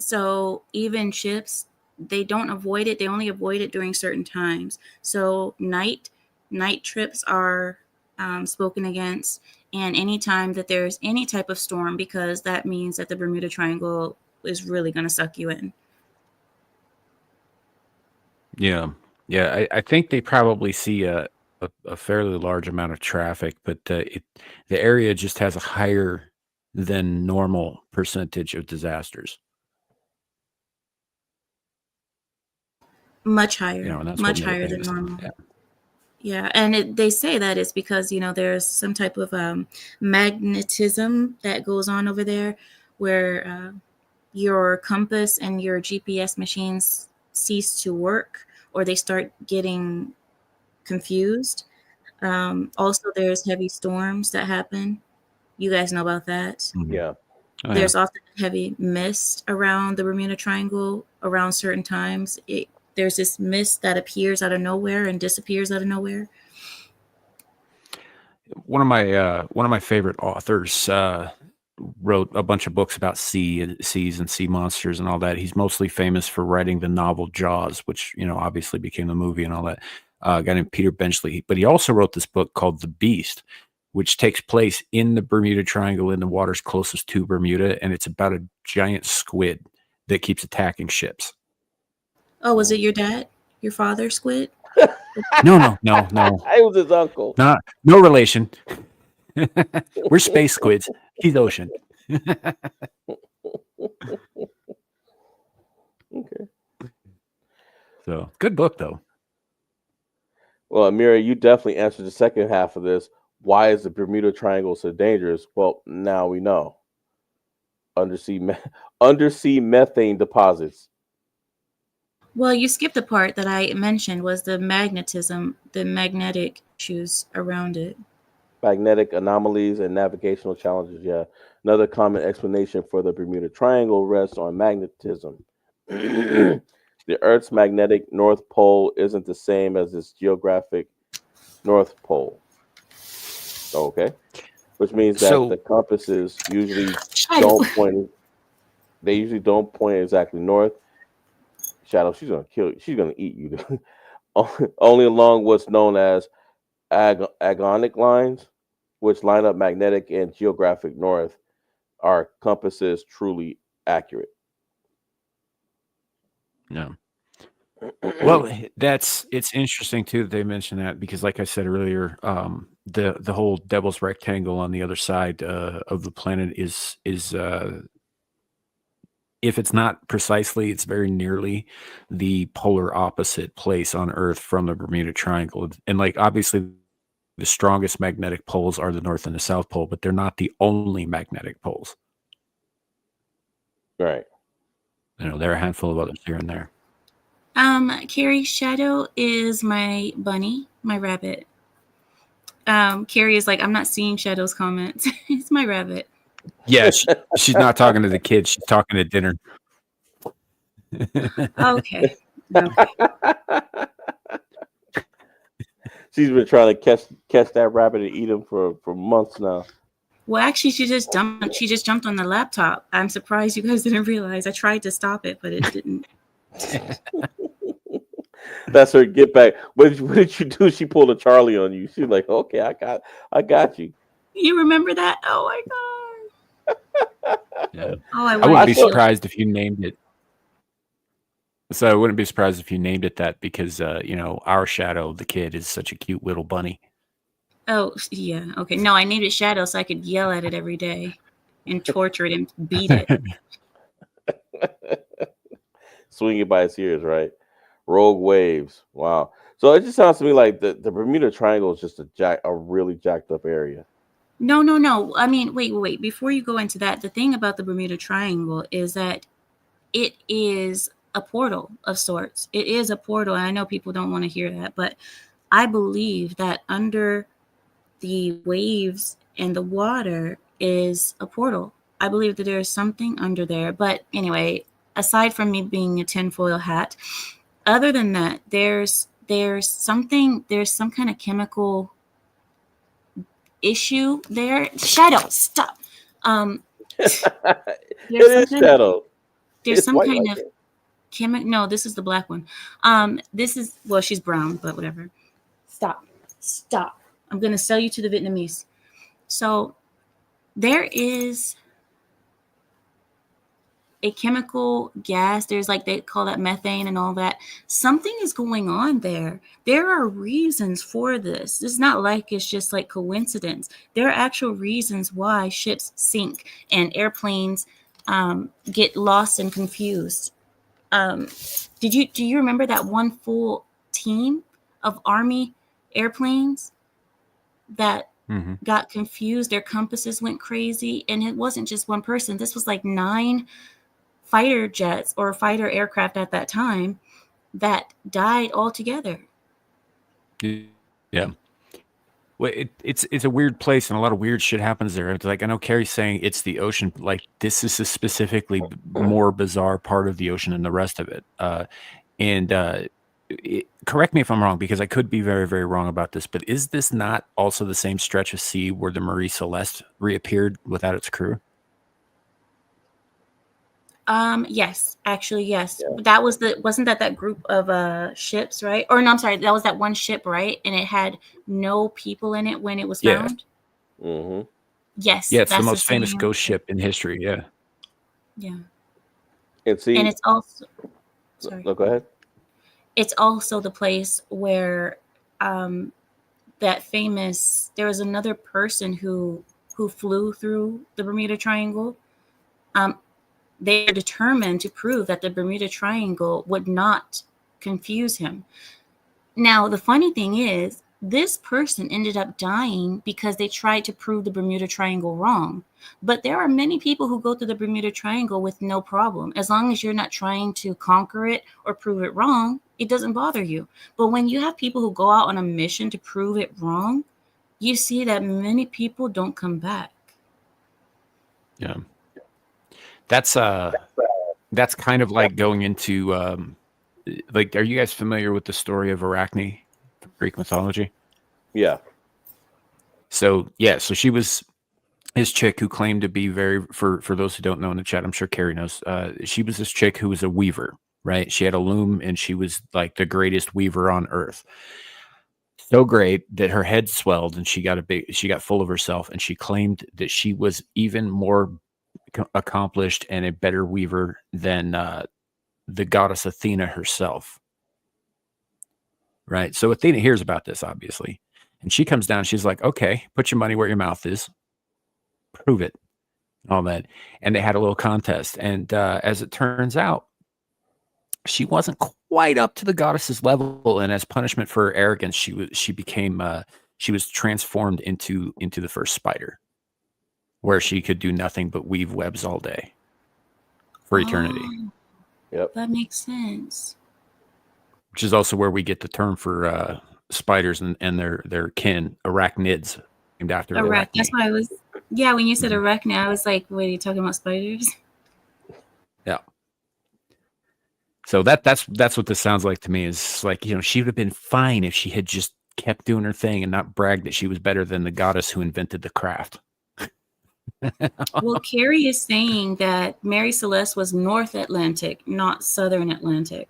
So even ships, they don't avoid it. They only avoid it during certain times. So night trips are spoken against, and anytime that there's any type of storm, because that means that the Bermuda Triangle is really going to suck you in. Yeah. Yeah. I think they probably see a fairly large amount of traffic, but the area just has a higher than normal percentage of disasters. Much higher, And that's what much made it higher than famous. normal. Yeah. Yeah, and they say that it's because there's some type of magnetism that goes on over there, where your compass and your GPS machines cease to work, or they start getting confused. Also, there's heavy storms that happen. You guys know about that. Mhm. Yeah. Oh, yeah. There's often heavy mist around the Bermuda Triangle around certain times. There's this mist that appears out of nowhere and disappears out of nowhere. One of my favorite authors wrote a bunch of books about seas and sea monsters and all that. He's mostly famous for writing the novel Jaws, which obviously became the movie and all that. A guy named Peter Benchley, but he also wrote this book called The Beast, which takes place in the Bermuda Triangle, in the waters closest to Bermuda, and it's about a giant squid that keeps attacking ships. Oh, was it your dad? Your father, Squid? No. It was his uncle. No relation. We're space squids. He's ocean. Okay. So good book though. Well, Amira, you definitely answered the second half of this. Why is the Bermuda Triangle so dangerous? Well, now we know. Undersea methane deposits. Well, you skipped the part that I mentioned, was the magnetism, the magnetic issues around it. Magnetic anomalies and navigational challenges. Yeah. Another common explanation for the Bermuda Triangle rests on magnetism. The Earth's magnetic North Pole isn't the same as its geographic North Pole. Okay. Which means that the compasses usually don't point. They usually don't point exactly north. Shadow, she's gonna kill you. She's gonna eat you. Only along what's known as agonic lines, which line up magnetic and geographic north, are compasses truly accurate. No. Well, it's interesting too that they mentioned that because, like I said earlier, the whole Devil's Rectangle on the other side of the planet is if it's not precisely, it's very nearly the polar opposite place on Earth from the Bermuda Triangle, and like obviously the strongest magnetic poles are the North and the South Pole, but they're not the only magnetic poles. Right. There are a handful of others here and there. Carrie, Shadow is my bunny, my rabbit. Carrie is like, I'm not seeing Shadow's comments. It's my rabbit. Yeah, she's not talking to the kids. She's talking at dinner. Okay. She's been trying to catch that rabbit and eat him for months now. Well, actually, she just jumped on the laptop. I'm surprised you guys didn't realize. I tried to stop it, but it didn't. That's her get back. What did you do? She pulled a Charlie on you. She's like, okay, I got you. You remember that? Oh my god. Yeah. Oh, I wouldn't be surprised if you named it. So I wouldn't be surprised if you named it that because our Shadow, the kid, is such a cute little bunny. Oh yeah. Okay. No, I named it Shadow so I could yell at it every day and torture it and beat it. Swing it by its ears, right? Rogue waves. Wow. So it just sounds to me like the Bermuda Triangle is just a really jacked up area. No. I mean, wait. Before you go into that, the thing about the Bermuda Triangle is that it is a portal of sorts. It is a portal. And I know people don't want to hear that, but I believe that under the waves and the water is a portal. I believe that there is something under there. But anyway, aside from me being a tinfoil hat, other than that, there's some kind of chemical issue there. Shadow, stop. It is Shadow. There's some kind of chemical. No, this is the black one. She's brown, but whatever. Stop. I'm gonna sell you to the Vietnamese. So there is a chemical gas. There's like, they call that methane and all that. Something is going on there. There are reasons for this. It's not like it's just like coincidence. There are actual reasons why ships sink and airplanes get lost and confused. Do you remember that one full team of Army airplanes that got confused? Their compasses went crazy, and it wasn't just one person. This was like 9 fighter jets or fighter aircraft at that time that died altogether. Yeah. Well, it's a weird place, and a lot of weird shit happens there. It's like, I know Carrie's saying it's the ocean. Like, this is a specifically more bizarre part of the ocean than the rest of it. Correct me if I'm wrong, because I could be very, very wrong about this, but is this not also the same stretch of sea where the Marie Celeste reappeared without its crew? Yes, actually, yes. Yeah. That was wasn't that group of ships, right? Or no, I'm sorry, that was that one ship, right? And it had no people in it when it was found. Mm-hmm. Yes. Yeah, it's the most famous ghost ship in history. Yeah. Yeah. And it's also No, go ahead. It's also the place where that famous, there was another person who flew through the Bermuda Triangle. They're determined to prove that the Bermuda Triangle would not confuse him. Now, the funny thing is, this person ended up dying because they tried to prove the Bermuda Triangle wrong. But there are many people who go through the Bermuda Triangle with no problem. As long as you're not trying to conquer it or prove it wrong, it doesn't bother you. But when you have people who go out on a mission to prove it wrong, you see that many people don't come back. Yeah. That's kind of like going into like, are you guys familiar with the story of Arachne from Greek mythology? Yeah. So she was his chick who claimed to be for those who don't know in the chat, I'm sure Carrie knows. She was this chick who was a weaver. right? She had a loom, and she was like the greatest weaver on earth. So great that her head swelled, and she got full of herself, and she claimed that she was even more accomplished and a better weaver than the goddess Athena herself. Right. So Athena hears about this, obviously, and she comes down. She's like, okay, put your money where your mouth is, prove it, all that. And they had a little contest. And as it turns out, she wasn't quite up to the goddess's level. And as punishment for her arrogance, she was transformed into the first spider, where she could do nothing but weave webs all day for eternity. Oh, Yep. that makes sense. Which is also where we get the term for spiders and their kin, arachnids, named after Arachne. That's why I was. Yeah, when you said arachne, I was like, "Wait, are you talking about spiders?" Yeah. So that's what this sounds like to me. Is like, she would have been fine if she had just kept doing her thing and not bragged that she was better than the goddess who invented the craft. Well, Carrie is saying that Mary Celeste was North Atlantic, not Southern Atlantic.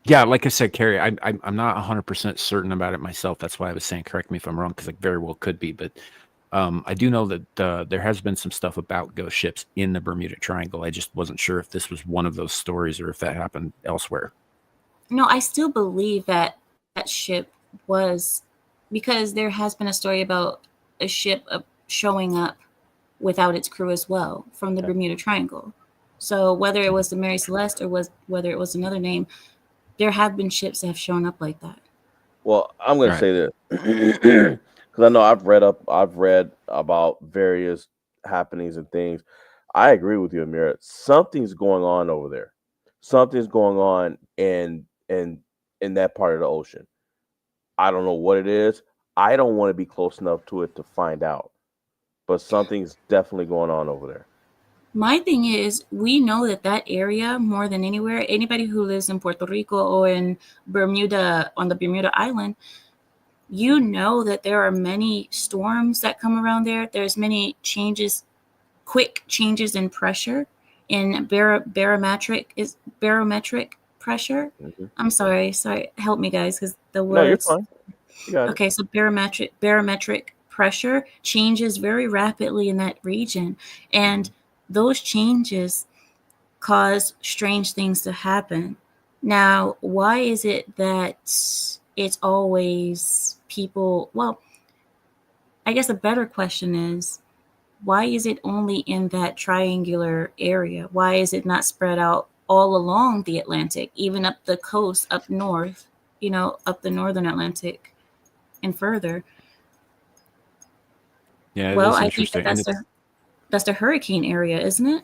Yeah, like I said, Carrie, I'm not 100% certain about it myself. That's why I was saying, correct me if I'm wrong, because it very well could be. But I do know that there has been some stuff about ghost ships in the Bermuda Triangle. I just wasn't sure if this was one of those stories or if that happened elsewhere. No, I still believe that ship was, because there has been a story about a ship showing up without its crew as well from the Bermuda Triangle. So whether it was the Mary Celeste or whether it was another name, there have been ships that have shown up like that. Well, I'm going to say this because I know I've read about various happenings and things. I agree with you, Amira. Something's going on over there. Something's going on in that part of the ocean. I don't know what it is. I don't want to be close enough to it to find out. But something's definitely going on over there. My thing is, we know that area more than anywhere, anybody who lives in Puerto Rico or in Bermuda, on the Bermuda Island, you know that there are many storms that come around there. There's many quick changes in pressure, in barometric pressure. Mm-hmm. I'm sorry, help me guys, because the words. No, you're fine. You got okay, so barometric pressure changes very rapidly in that region, and those changes cause strange things to happen. Now, why is it that it's always people? Well, I guess a better question is, why is it only in that triangular area? Why is it not spread out all along the Atlantic, even up the coast, up north, up the northern Atlantic and further? Yeah, well, it is I think interesting. that's the hurricane area, isn't it?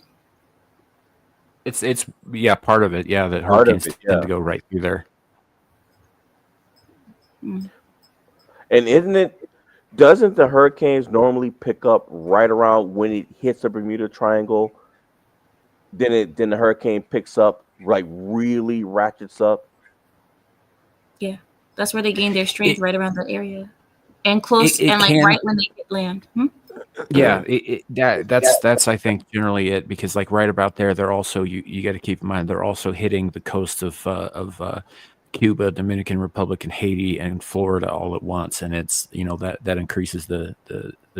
It's part of it. Yeah, that hurricanes tend to go right through there. And doesn't the hurricanes normally pick up right around when it hits the Bermuda Triangle? Then the hurricane picks up, like really ratchets up. Yeah, that's where they gain their strength, right around that area, and close and like right when they hit land. Yeah, that's I think generally it, because like right about there, they're also you got to keep in mind they're also hitting the coast of Cuba, Dominican Republic, and Haiti and Florida all at once, and it's that increases the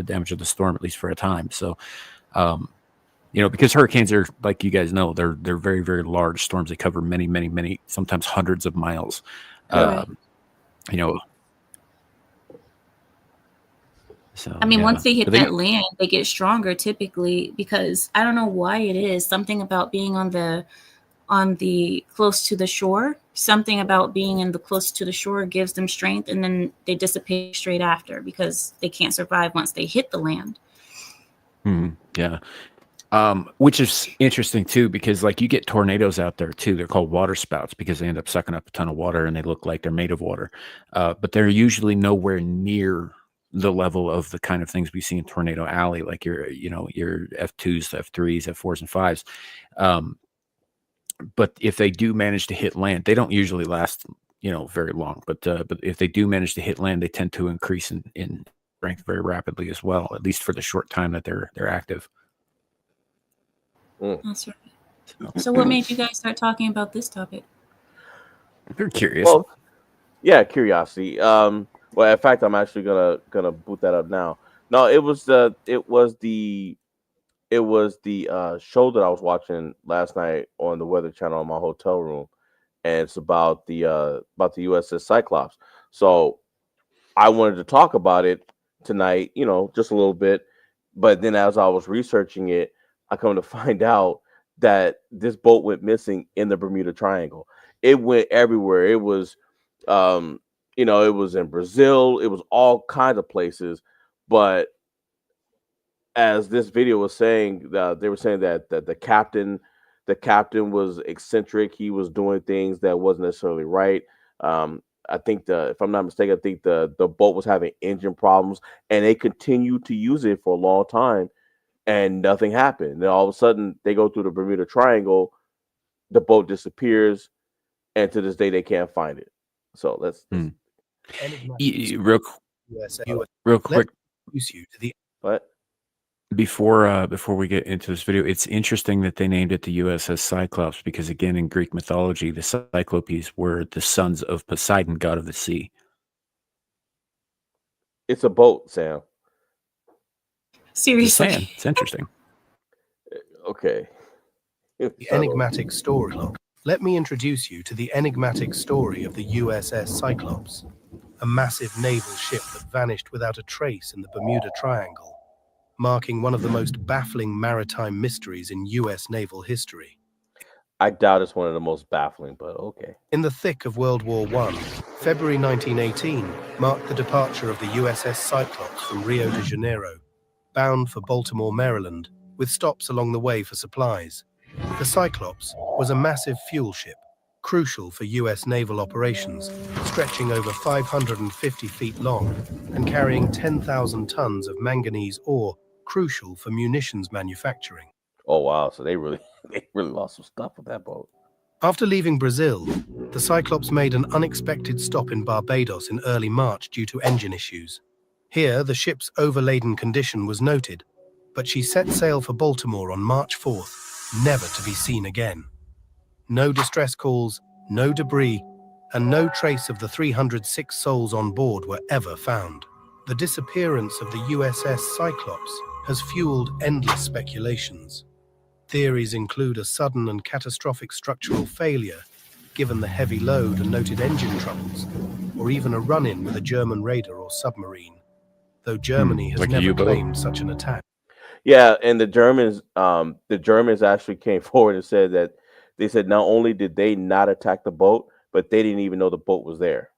damage of the storm, at least for a time. So, because hurricanes are, like you guys know, they're very, very large storms. They cover many, many, many, sometimes hundreds of miles. So, I mean, once they hit that land, they get stronger typically, because I don't know why it is. Something about being on the close to the shore, something about being in the close to the shore gives them strength, and then they dissipate straight after because they can't survive once they hit the land. Yeah. Which is interesting too, because like you get tornadoes out there too. They're called water spouts because they end up sucking up a ton of water and they look like they're made of water. But they're usually nowhere near the level of the kind of things we see in Tornado Alley, like your F2s, F3s, F4s, and 5s. But if they do manage to hit land, they don't usually last, very long. But if they do manage to hit land, they tend to increase in strength very rapidly as well, at least for the short time that they're active. That's right. So, what made you guys start talking about this topic? They're curious. Well, yeah, curiosity. Well, in fact, I'm actually gonna boot that up now. No, it was the show that I was watching last night on the Weather Channel in my hotel room, and it's about the USS Cyclops. So I wanted to talk about it tonight, just a little bit. But then as I was researching it, I come to find out that this boat went missing in the Bermuda Triangle. It went everywhere. Um, it was in Brazil. It was all kinds of places. But as this video was saying, they were saying that the captain was eccentric. He was doing things that wasn't necessarily right. I think if I'm not mistaken, I think the boat was having engine problems, and they continued to use it for a long time, and nothing happened. Then all of a sudden, they go through the Bermuda Triangle, the boat disappears, and to this day, they can't find it. So let's Real quick, what? before we get into this video, it's interesting that they named it the USS Cyclops because, again, in Greek mythology, the Cyclopes were the sons of Poseidon, god of the sea. It's a boat, Sam. Just Seriously. saying, it's interesting. Okay. The enigmatic story. Let me introduce you to the enigmatic story of the USS Cyclops, a massive naval ship that vanished without a trace in the Bermuda Triangle, marking one of the most baffling maritime mysteries in US naval history. I doubt it's one of the most baffling, but okay. In the thick of World War I, February 1918 marked the departure of the USS Cyclops from Rio de Janeiro, bound for Baltimore, Maryland, with stops along the way for supplies. The Cyclops was a massive fuel ship, crucial for US naval operations, stretching over 550 feet long and carrying 10,000 tons of manganese ore, crucial for munitions manufacturing. Oh wow, so they really lost some stuff with that boat. After leaving Brazil, the Cyclops made an unexpected stop in Barbados in early March due to engine issues. Here, the ship's overladen condition was noted, but she set sail for Baltimore on March 4th, never to be seen again. No distress calls, no debris, and no trace of the 306 souls on board were ever found. The disappearance of the USS Cyclops has fueled endless speculations. Theories include a sudden and catastrophic structural failure, given the heavy load and noted engine troubles, or even a run-in with a German raider or submarine, though Germany has like a never U-boat? claimed such an attack. Yeah, and the Germans actually came forward and said that they said not only did they not attack the boat, but they didn't even know the boat was there.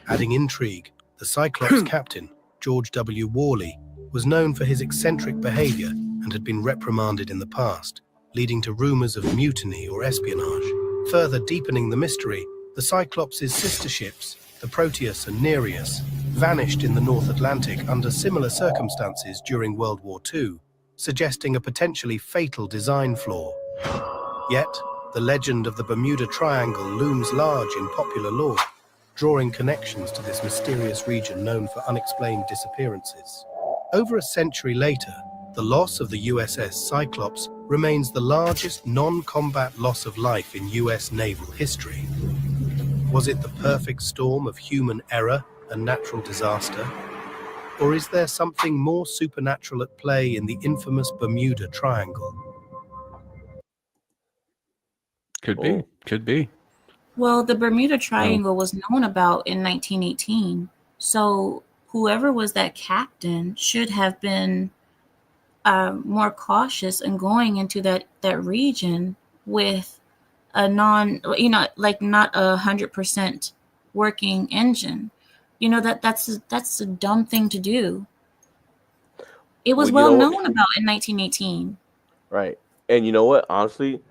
Adding intrigue, the Cyclops captain, George W. Worley, was known for his eccentric behavior and had been reprimanded in the past, leading to rumors of mutiny or espionage. Further deepening the mystery, the Cyclops' sister ships, the Proteus and Nereus, vanished in the North Atlantic under similar circumstances during World War II, suggesting a potentially fatal design flaw. Yet, the legend of the Bermuda Triangle looms large in popular lore, drawing connections to this mysterious region known for unexplained disappearances. Over a century later, the loss of the USS Cyclops remains the largest non-combat loss of life in US naval history. Was it the perfect storm of human error and natural disaster? Or is there something more supernatural at play in the infamous Bermuda Triangle? Could be. Oh. Could be. Well, the Bermuda Triangle was known about in 1918. So whoever was that captain should have been more cautious in going into that region with a not 100% working engine. That's a dumb thing to do. It was Well, you well know what? known about in 1918. Right. And you know what? Honestly,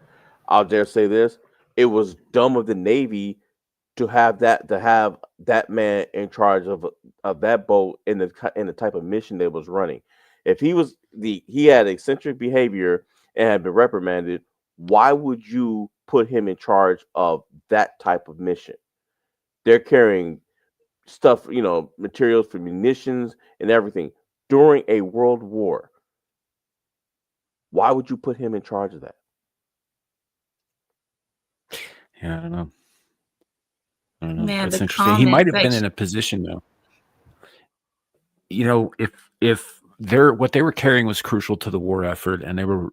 I'll dare say this: it was dumb of the Navy to have that man in charge of that boat in the type of mission they was running. If he had eccentric behavior and had been reprimanded, why would you put him in charge of that type of mission? They're carrying stuff, materials for munitions and everything during a world war. Why would you put him in charge of that? Yeah, I don't know. Man, That's the interesting. He might comment have been in section. a position though. You know, if what they were carrying was crucial to the war effort, and they were,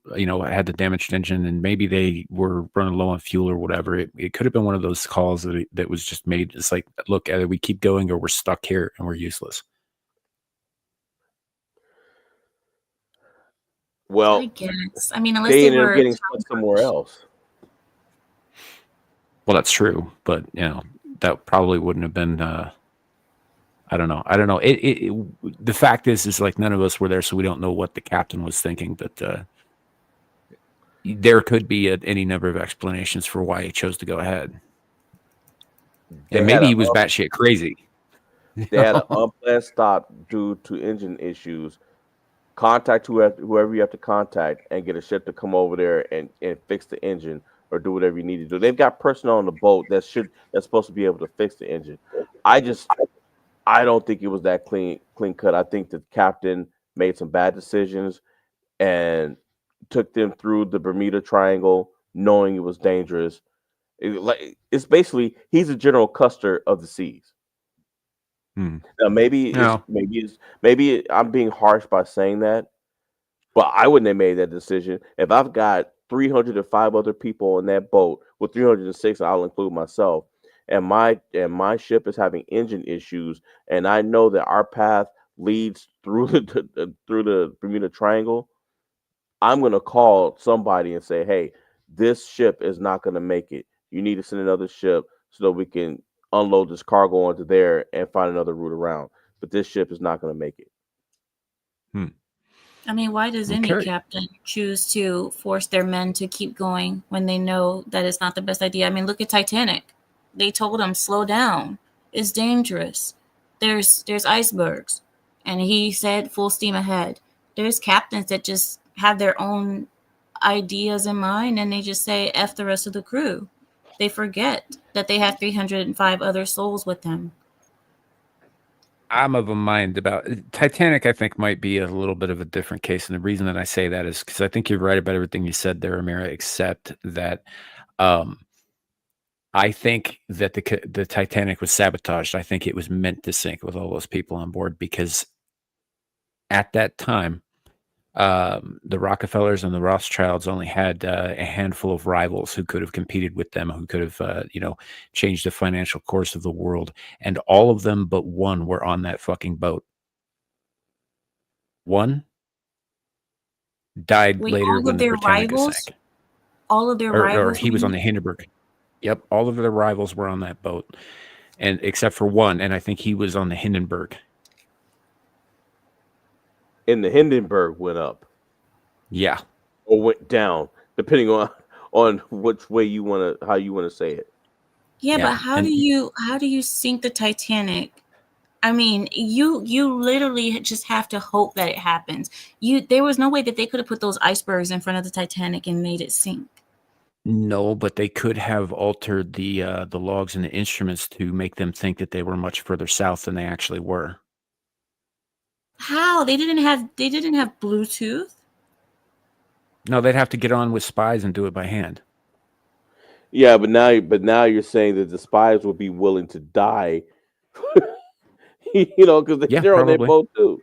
had the damaged engine, and maybe they were running low on fuel or whatever, it could have been one of those calls that was just made. It's like, look, either we keep going or we're stuck here and we're useless. I Well, guess. I mean, unless they they ended up were getting stuck somewhere else. Well, that's true, but that probably wouldn't have been. I don't know. The fact is like none of us were there, so we don't know what the captain was thinking. But there could be any number of explanations for why he chose to go ahead, They and had maybe a he was batshit crazy. they had an unplanned stop due to engine issues. Contact whoever you have to contact and get a ship to come over there and fix the engine or do whatever you need to do. They've got personnel on the boat that's supposed to be able to fix the engine. I don't think it was that clean cut. I think the captain made some bad decisions and took them through the Bermuda Triangle knowing it was dangerous. It's basically he's a General Custer of the seas. Hmm. Now No. maybe I'm being harsh by saying that, but I wouldn't have made that decision if I've got 305 other people on that boat. With 306, I'll include myself, and my ship is having engine issues, and I know that our path leads through through the Bermuda Triangle. I'm gonna call somebody and say, "Hey, this ship is not gonna make it. You need to send another ship so that we can unload this cargo onto there and find another route around. But this ship is not gonna make it." I mean, why does any Okay. captain choose to force their men to keep going when they know that it's not the best idea? I mean, look at Titanic. They told him, slow down. It's dangerous. There's icebergs. And he said full steam ahead. There's captains that just have their own ideas in mind and they just say F the rest of the crew. They forget that they have 305 other souls with them. I'm of a mind about Titanic. I think might be a little bit of a different case, and the reason that I say that is because I think you're right about everything you said there, Amira. Except that, I think that the Titanic was sabotaged. I think it was meant to sink with all those people on board because at that time, the Rockefellers and the Rothschilds only had a handful of rivals who could have competed with them, who could have, changed the financial course of the world. And all of them but one were on that fucking boat. One died Wait, later all when of the their Britannica rivals? sank. All of their Or rivals? he was on the Hindenburg. Yep, all of their rivals were on that boat, and except for one, and I think he was on the Hindenburg. And the Hindenburg went up Yeah, or went down, depending on which way how you wanna say it. Yeah, yeah, but how do you sink the Titanic? I mean, you literally just have to hope that it happens. There was no way that they could have put those icebergs in front of the Titanic and made it sink. no, but they could have altered the logs and the instruments to make them think that they were much further south than they actually were. How? They didn't have Bluetooth? No, they'd have to get on with spies and do it by hand. Yeah, but now you're saying that the spies will be willing to die, because Yeah, they're on their probably. boat too.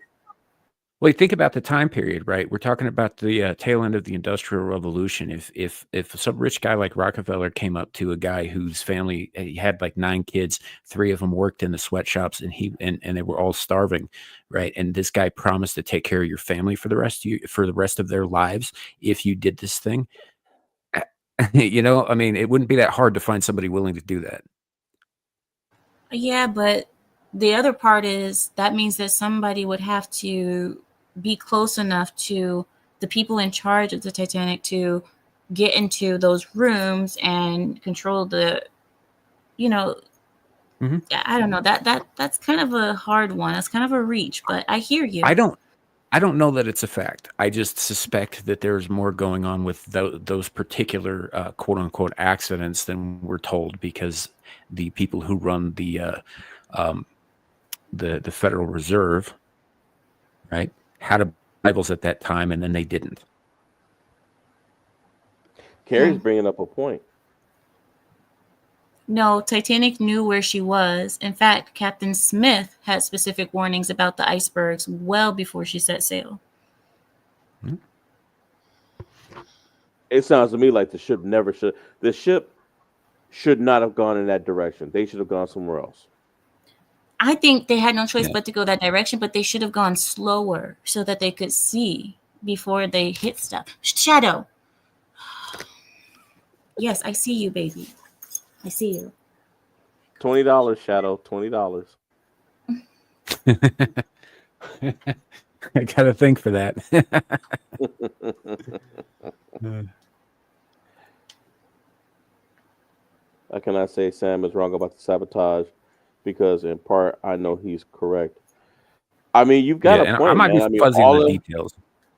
Well, you think about the time period, right? We're talking about the tail end of the Industrial Revolution. If some rich guy like Rockefeller came up to a guy whose family he had like 9 kids, 3 of them worked in the sweatshops, and they were all starving, right? And this guy promised to take care of your family for the rest of their lives if you did this thing. I mean, it wouldn't be that hard to find somebody willing to do that. Yeah, but the other part is that means that somebody would have to be close enough to the people in charge of the Titanic to get into those rooms and control you know, Mhm. I don't know. That's kind of a hard one. That's kind of a reach, but I hear you. I don't know that it's a fact. I just suspect that there's more going on with those particular quote unquote accidents than we're told because the people who run um, the Federal Reserve, right, had a Bibles at that time, and then they didn't. Carrie's bringing up a point. No, Titanic knew where she was. In fact, Captain Smith had specific warnings about the icebergs well before she set sail. It sounds to me like the ship never should. The ship should not have gone in that direction. They should have gone somewhere else. I think they had no choice Yeah. but to go that direction, but they should have gone slower so that they could see before they hit stuff. Shadow. Yes, I see you, baby. I see you. $20, Shadow. $20. I gotta think for that. I cannot say Sam is wrong about the sabotage because, in part, I know he's correct. I mean, you've got Yeah, a and I point, might be man. I mean, fuzzy on the details.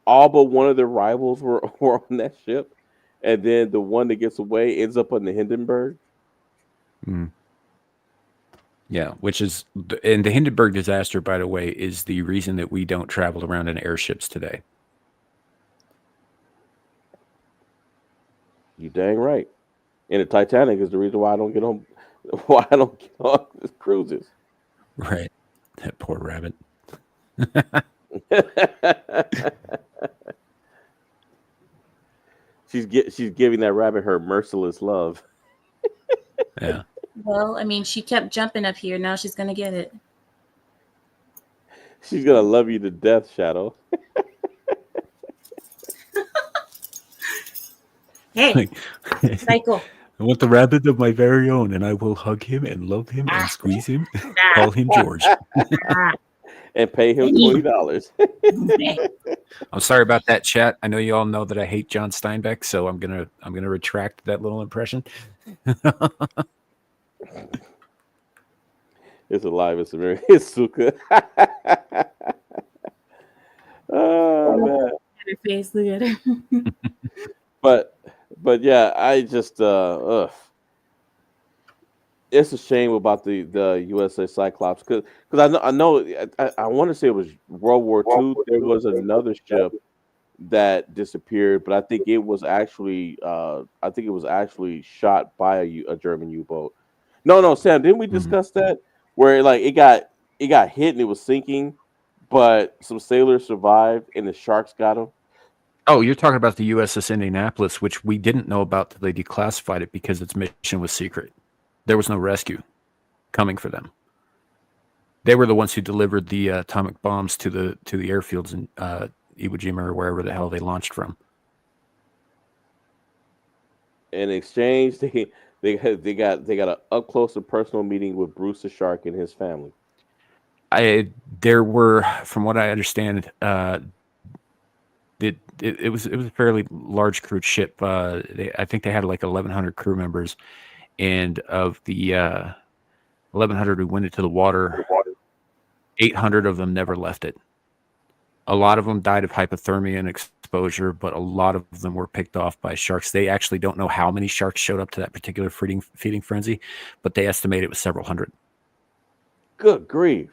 all but one of their rivals were on that ship, and then the one that gets away ends up on the Hindenburg. Mm. Yeah, which is, and the Hindenburg disaster, by the way, is the reason that we don't travel around in airships today. You dang right. And the Titanic is the reason why I don't get on why I don't get on cruises. Right. That poor rabbit. she's giving that rabbit her merciless love. Yeah. Well, I mean, she kept jumping up here. Now she's going to get it. She's gonna love you to death, Shadow. Hey, Psycho. I want the rabbit of my very own, and I will hug him and love him and squeeze him. Call him George. And pay him $20. I'm sorry about that, chat. I know you all know that I hate John Steinbeck, so I'm gonna retract that little impression. It's alive. It's very it's Suka. Oh man. Her face, look at her. But yeah, I just it's a shame about the USA Cyclops because I know I want to say it was World War II. There was another ship that disappeared, but I think it was actually shot by a German U-boat. No, Sam, didn't we discuss that where like it got hit and it was sinking, but some sailors survived and the sharks got them? Oh, you're talking about the USS Indianapolis, which we didn't know about till they declassified it because its mission was secret. There was no rescue coming for them. They were the ones who delivered the atomic bombs to the airfields in Iwo Jima or wherever the hell they launched from. In exchange, they got an up close and personal meeting with Bruce the Shark and his family. There were, from what I understand, it was a fairly large crewed ship. I think they had like 1,100 crew members, and of the 1,100 who went into the water, 800 of them never left it. A lot of them died of hypothermia and exposure, but a lot of them were picked off by sharks. They actually don't know how many sharks showed up to that particular feeding frenzy, but they estimate it was several hundred. Good grief.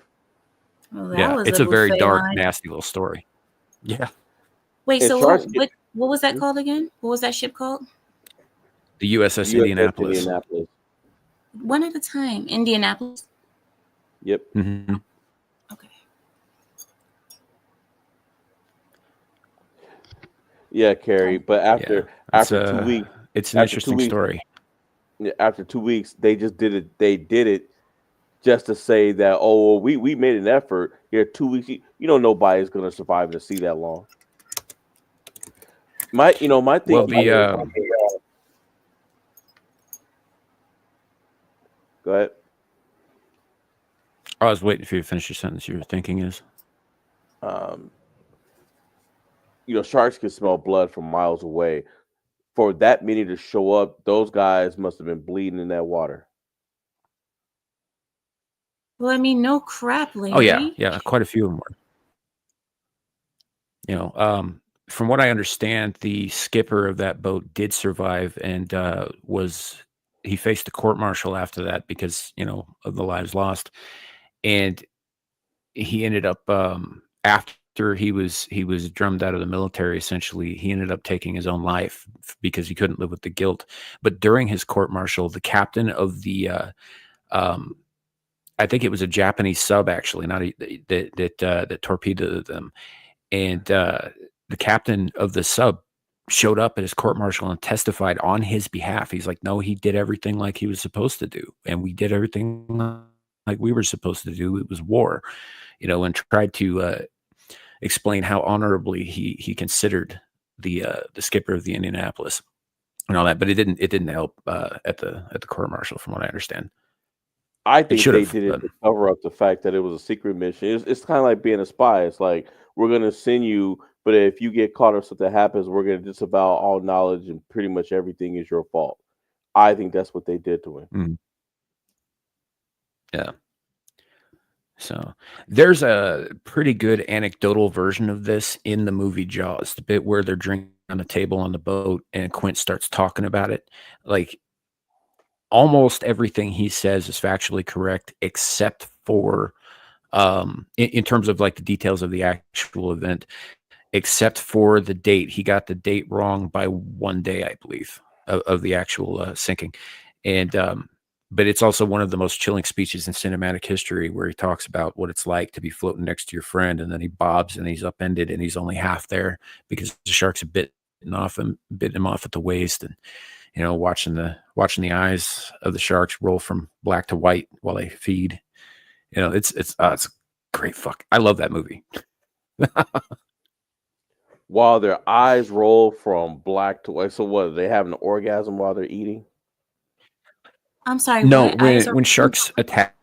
Well, that Yeah, was it's a very buffet dark, line. nasty little story. Yeah. Wait, And so sharks what was that called again? What was that ship called? The USS Indianapolis. Indianapolis. One at a time. Indianapolis. Yep. Mm-hmm. Okay. Yeah, Carrie. But after 2 weeks, it's an after 2 interesting weeks- story. after 2 weeks, they just did it. They did it just to say that, oh, well, we made an effort. Here, 2 weeks. You know, nobody's gonna survive to see that long. My thing. Well, Go ahead. I was waiting for you to finish your sentence. Your thinking is, Sharks can smell blood from miles away. For that many to show up, those guys must have been bleeding in that water. Well, I mean, no crap, lady. oh yeah, quite a few of them were. From what I understand, the skipper of that boat did survive and he faced a court martial after that because of the lives lost, and he ended up after after he was drummed out of the military, essentially, he ended up taking his own life because he couldn't live with the guilt. But during his court martial, the captain of the I think it was a Japanese sub, actually, not that torpedoed them, and the captain of the sub showed up at his court martial and testified on his behalf. He's like, no, he did everything like he was supposed to do, and we did everything like we were supposed to do. It was war, and tried to explain how honorably he considered the skipper of the Indianapolis and all that. But it didn't help at the court martial, from what I understand. I think they should've, did it to cover up the fact that it was a secret mission. It's kind of like being a spy. It's like, we're gonna send you, but if you get caught or something happens, we're gonna disavow all knowledge and pretty much everything is your fault. I think that's what they did to him. Mhm. Yeah. So there's a pretty good anecdotal version of this in the movie Jaws, the bit where they're drinking on the table on the boat and Quint starts talking about it. Like, almost everything he says is factually correct, except for in terms of like the details of the actual event, except for the date. He got the date wrong by 1 day, I believe, of the actual sinking. And but it's also one of the most chilling speeches in cinematic history, where he talks about what it's like to be floating next to your friend, and then he bobs and he's upended and he's only half there because the sharks have bitten him off at the waist, and watching the eyes of the sharks roll from black to white while they feed. It's great. I love that movie. While their eyes roll from black to white. So what? Are they having an orgasm while they're eating? I'm sorry. No, what? Eyes are- when sharks attack,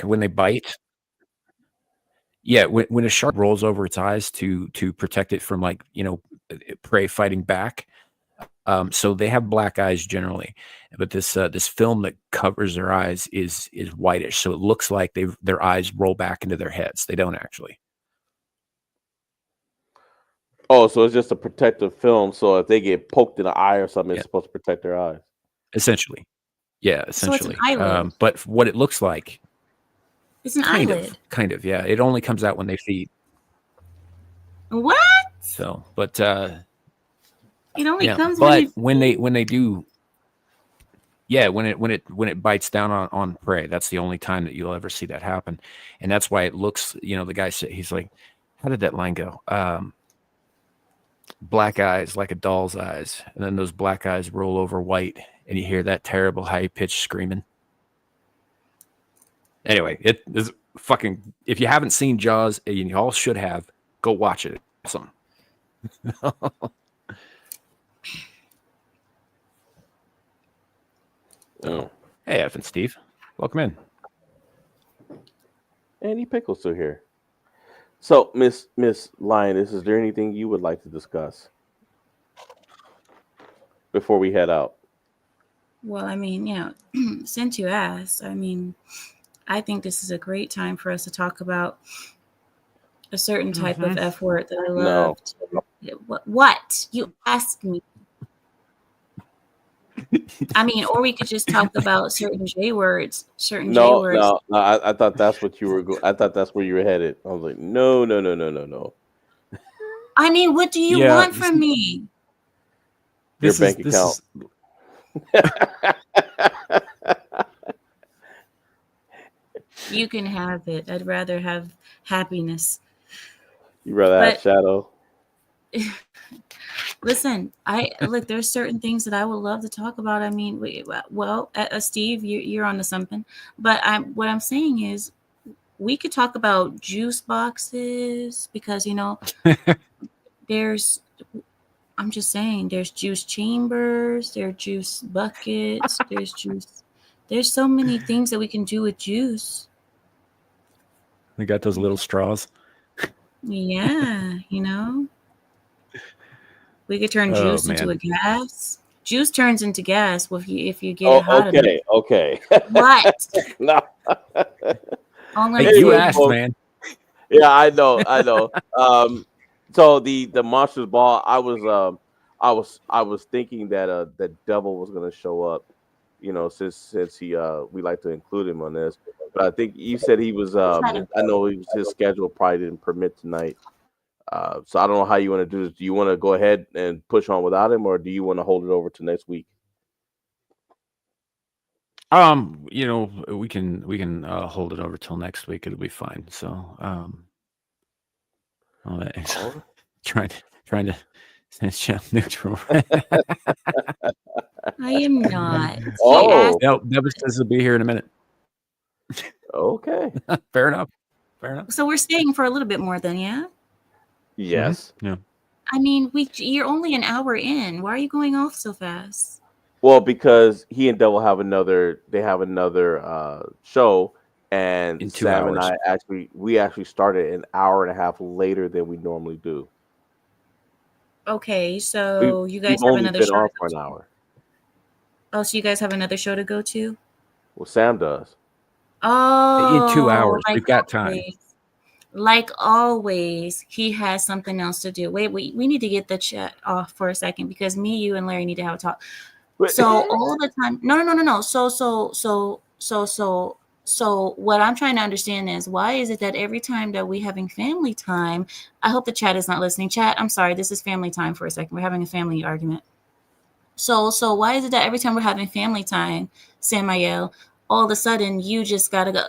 when they bite, yeah, when a shark rolls over its eyes to protect it from prey fighting back. So they have black eyes generally, but this film that covers their eyes is whitish, so it looks like their eyes roll back into their heads. They don't actually. Oh, so it's just a protective film. So if they get poked in the eye or something, Yeah. it's supposed to protect their eyes. Essentially. Yeah, So it's an essentially. eyelid. But what it looks like, It's an kind eyelid. of, yeah. It only comes out when they feed. What? So, but It only yeah. comes But when when they do, yeah, when it bites down on prey, that's the only time that you'll ever see that happen, and that's why it looks. The guy said, he's like, how did that line go? Black eyes like a doll's eyes, and then those black eyes roll over white, and you hear that terrible high pitched screaming. Anyway, it is fucking. If you haven't seen Jaws, and you all should have, go watch it. It's awesome. Hey, F and Steve, welcome in. Andy Pickle's still here. So, Miss Lioness, is there anything you would like to discuss before we head out? Well, I mean, since you asked, I mean, I think this is a great time for us to talk about a certain type of F word that I No. loved. What? You asked me. I mean, or we could just talk about certain J words. No. I thought that's what you were. I thought that's where you were headed. I was like, no. I mean, what do you want from me? Your bank account. You can have it. I'd rather have happiness. You rather have Shadow? Listen, look. There's certain things that I would love to talk about. I mean, Steve, you're on to something. But what I'm saying is, we could talk about juice boxes because there's. I'm just saying, there's juice chambers, there's juice buckets, there's juice. There's so many things that we can do with juice. We got those little straws. Yeah, we could turn juice into a gas. Juice turns into gas if you get it hot enough. Okay. What? No. Hey, you asked, man. Yeah, I know. So the Monsters Ball, I was thinking that the devil was gonna show up, since we like to include him on this. But I think you said he was. I know his schedule probably didn't permit tonight. So I don't know how you want to do this. Do you want to go ahead and push on without him, or do you want to hold it over to next week? We can hold it over till next week. It'll be fine. So, trying to stay neutral. I am not. Oh, Deborah says he'll be here in a minute. Okay. Fair enough. So we're staying for a little bit more then, yeah? Yes. Mm-hmm. Yeah. I mean, you're only an hour in. Why are you going off so fast? Well, because he and Devil have another show, and In 2 Sam and hours. we actually started an hour and a half later than we normally do. Okay, so you guys We've have only another been show. on for an hour. Oh, so you guys have another show to go to? Well, Sam does. Oh, In 2 hours. like We've got time. always. Like always, he has something else to do. Wait, we need to get the chat off for a second because me, you, and Larry need to have a talk. So all the time, no. So what I'm trying to understand is why is it that every time that we're having family time, I hope the chat is not listening. Chat, I'm sorry, this is family time for a second. We're having a family argument. So why is it that every time we're having family time, Samael, all of a sudden you just gotta go?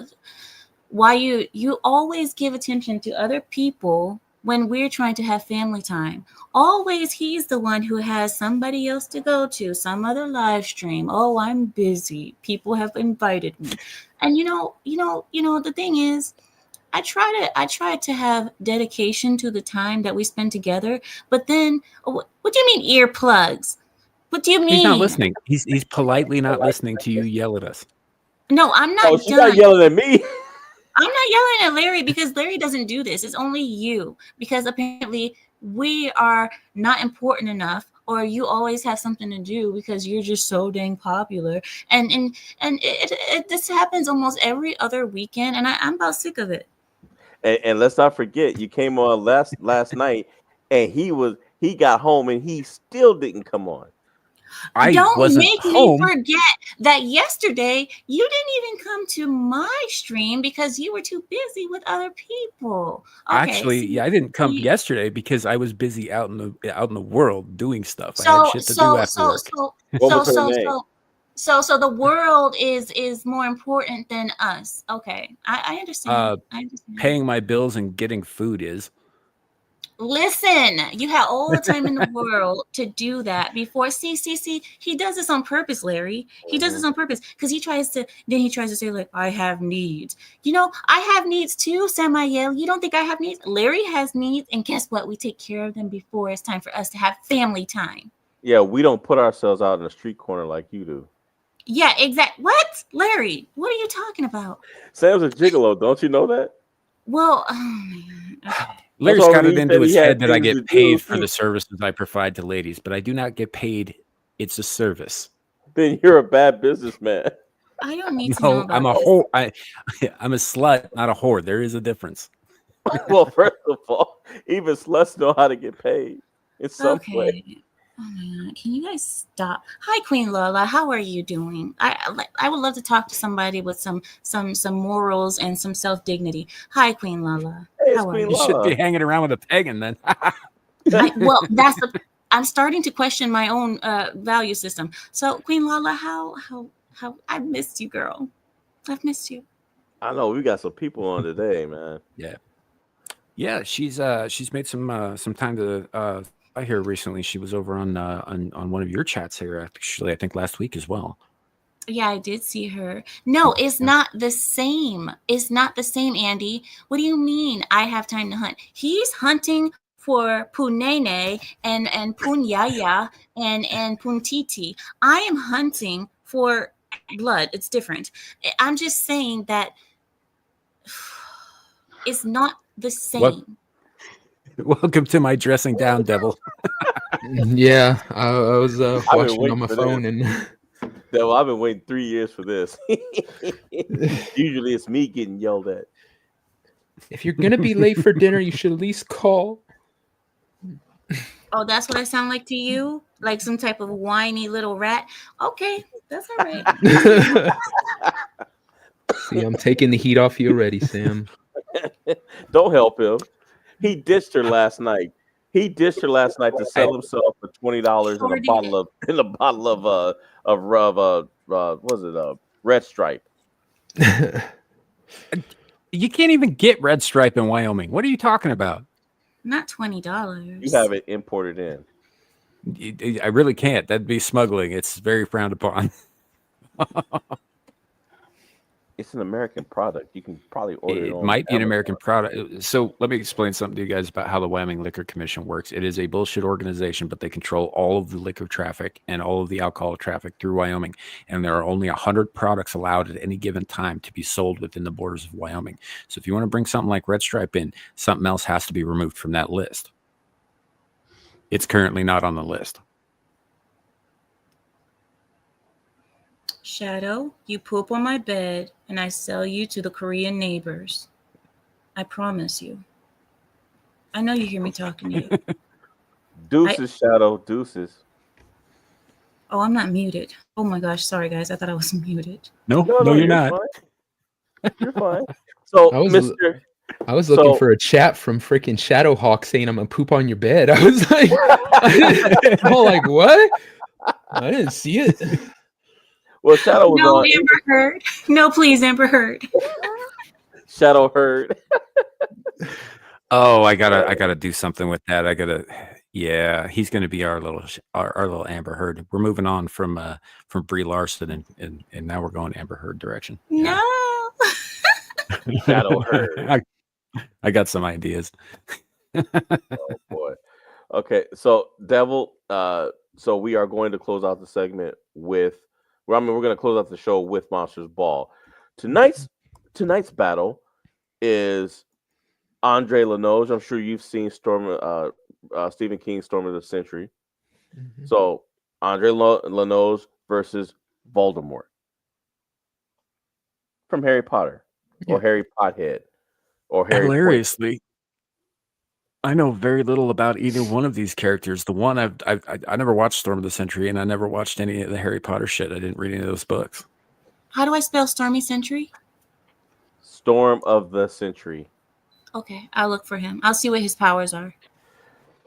Why you always give attention to other people when we're trying to have family time? Always he's the one who has somebody else to go to, some other live stream. Oh, I'm busy. People have invited me. And the thing is, I try to have dedication to the time that we spend together, but then what do you mean earplugs? What do you mean? He's not listening. He's politely not listening to you yell at us. No, I'm not. Oh, she's not yelling at me. I'm not yelling at Larry because Larry doesn't do this. It's only you, because apparently we are not important enough, or you always have something to do because you're just so dang popular. And this happens almost every other weekend, and I'm about sick of it. And let's not forget, you came on last night, and he got home and he still didn't come on. Don't make me forget that yesterday you didn't even come to my stream because you were too busy with other people. Okay, Actually, I didn't come yesterday because I was busy out in the world doing stuff. I had shit to do after work. So the world is more important than us. Okay, I understand. I understand. Paying my bills and getting food is. Listen, you have all the time in the world to do that before. See, he does this on purpose, Larry. He does this on purpose because he tries to say, like, I have needs. I have needs too, Samael. You don't think I have needs? Larry has needs, and guess what? We take care of them before it's time for us to have family time. Yeah, we don't put ourselves out in the street corner like you do. Yeah, exactly. What? Larry, what are you talking about? Sam's a gigolo, don't you know that? Well, oh man. Okay. Larry's got it into his head that I get paid for the services I provide to ladies, but I do not get paid. It's a service. Then you're a bad businessman. I don't need to know about I'm a whore. I'm a slut, not a whore. There is a difference. Well, first of all, even sluts know how to get paid in some way. Oh my God. Can you guys stop? Hi, Queen Lola. How are you doing? I would love to talk to somebody with some morals and some self-dignity. Hi, Queen Lola. Hey, how are you? You should be hanging around with a pagan then. I'm starting to question my own value system. So, Queen Lola, how I've missed you, girl. I've missed you. I know we got some people on today, man. Yeah. She's made some time to. I hear recently she was over on one of your chats here, actually, I think last week as well. Yeah, I did see her. No, it's not the same. It's not the same, Andy. What do you mean I have time to hunt? He's hunting for Punene and Punyaya and Puntiti. I am hunting for blood. It's different. I'm just saying that it's not the same. Welcome to my dressing down, devil. Yeah, I was watching on my phone and. Devil, I've been waiting 3 years for this. Usually, it's me getting yelled at. If you're gonna be late for dinner, you should at least call. Oh, that's what I sound like to you? Like some type of whiny little rat? Okay, that's all right. See, I'm taking the heat off you already, Sam. Don't help him. He ditched her last night. He ditched her last night to sell himself for $20 in Sure a bottle of what was it Red Stripe. You can't even get Red Stripe in Wyoming. What are you talking about? Not $20. You have it imported in. I really can't. That'd be smuggling. It's very frowned upon. It's an American product. You can probably order it. It on might be an Amazon. American product. So let me explain something to you guys about how the Wyoming Liquor Commission works. It is a bullshit organization, but they control all of the liquor traffic and all of the alcohol traffic through Wyoming. And there are only 100 products allowed at any given time to be sold within the borders of Wyoming. So if you want to bring something like Red Stripe in, something else has to be removed from that list. It's currently not on the list. Shadow, you poop on my bed and I sell you to the Korean neighbors. I promise you. I know you hear me talking to you. Deuces, Shadow, deuces. Oh, I'm not muted. Oh my gosh, sorry guys. I thought I was muted. No, you're not. Fine. You're fine. So, I was looking for a chat from freaking Shadowhawk saying I'm gonna poop on your bed. I was like, I'm all like, what? I didn't see it. Well, Shadow was no, on. Amber Heard. No, please, Amber Heard. Shadow Heard. Oh, I gotta do something with that. Yeah, he's gonna be our little Amber Heard. We're moving on from Brie Larson and now we're going Amber Heard direction. No. Shadow Heard. I got some ideas. Oh boy. Okay, so Devil. So we are going to close out the segment with. We're going to close out the show with Monsters Ball. Tonight's battle is Andre Lenoge. I'm sure you've seen Stephen King's Storm of the Century. Mm-hmm. So Andre Lenoge versus Voldemort from Harry Potter, or Harry Pothead, or Harry. Hilariously, I know very little about either one of these characters. The one I never watched Storm of the Century, and I never watched any of the Harry Potter shit. I didn't read any of those books. How do I spell Stormy Century? Storm of the Century. Okay, I'll look for him. I'll see what his powers are.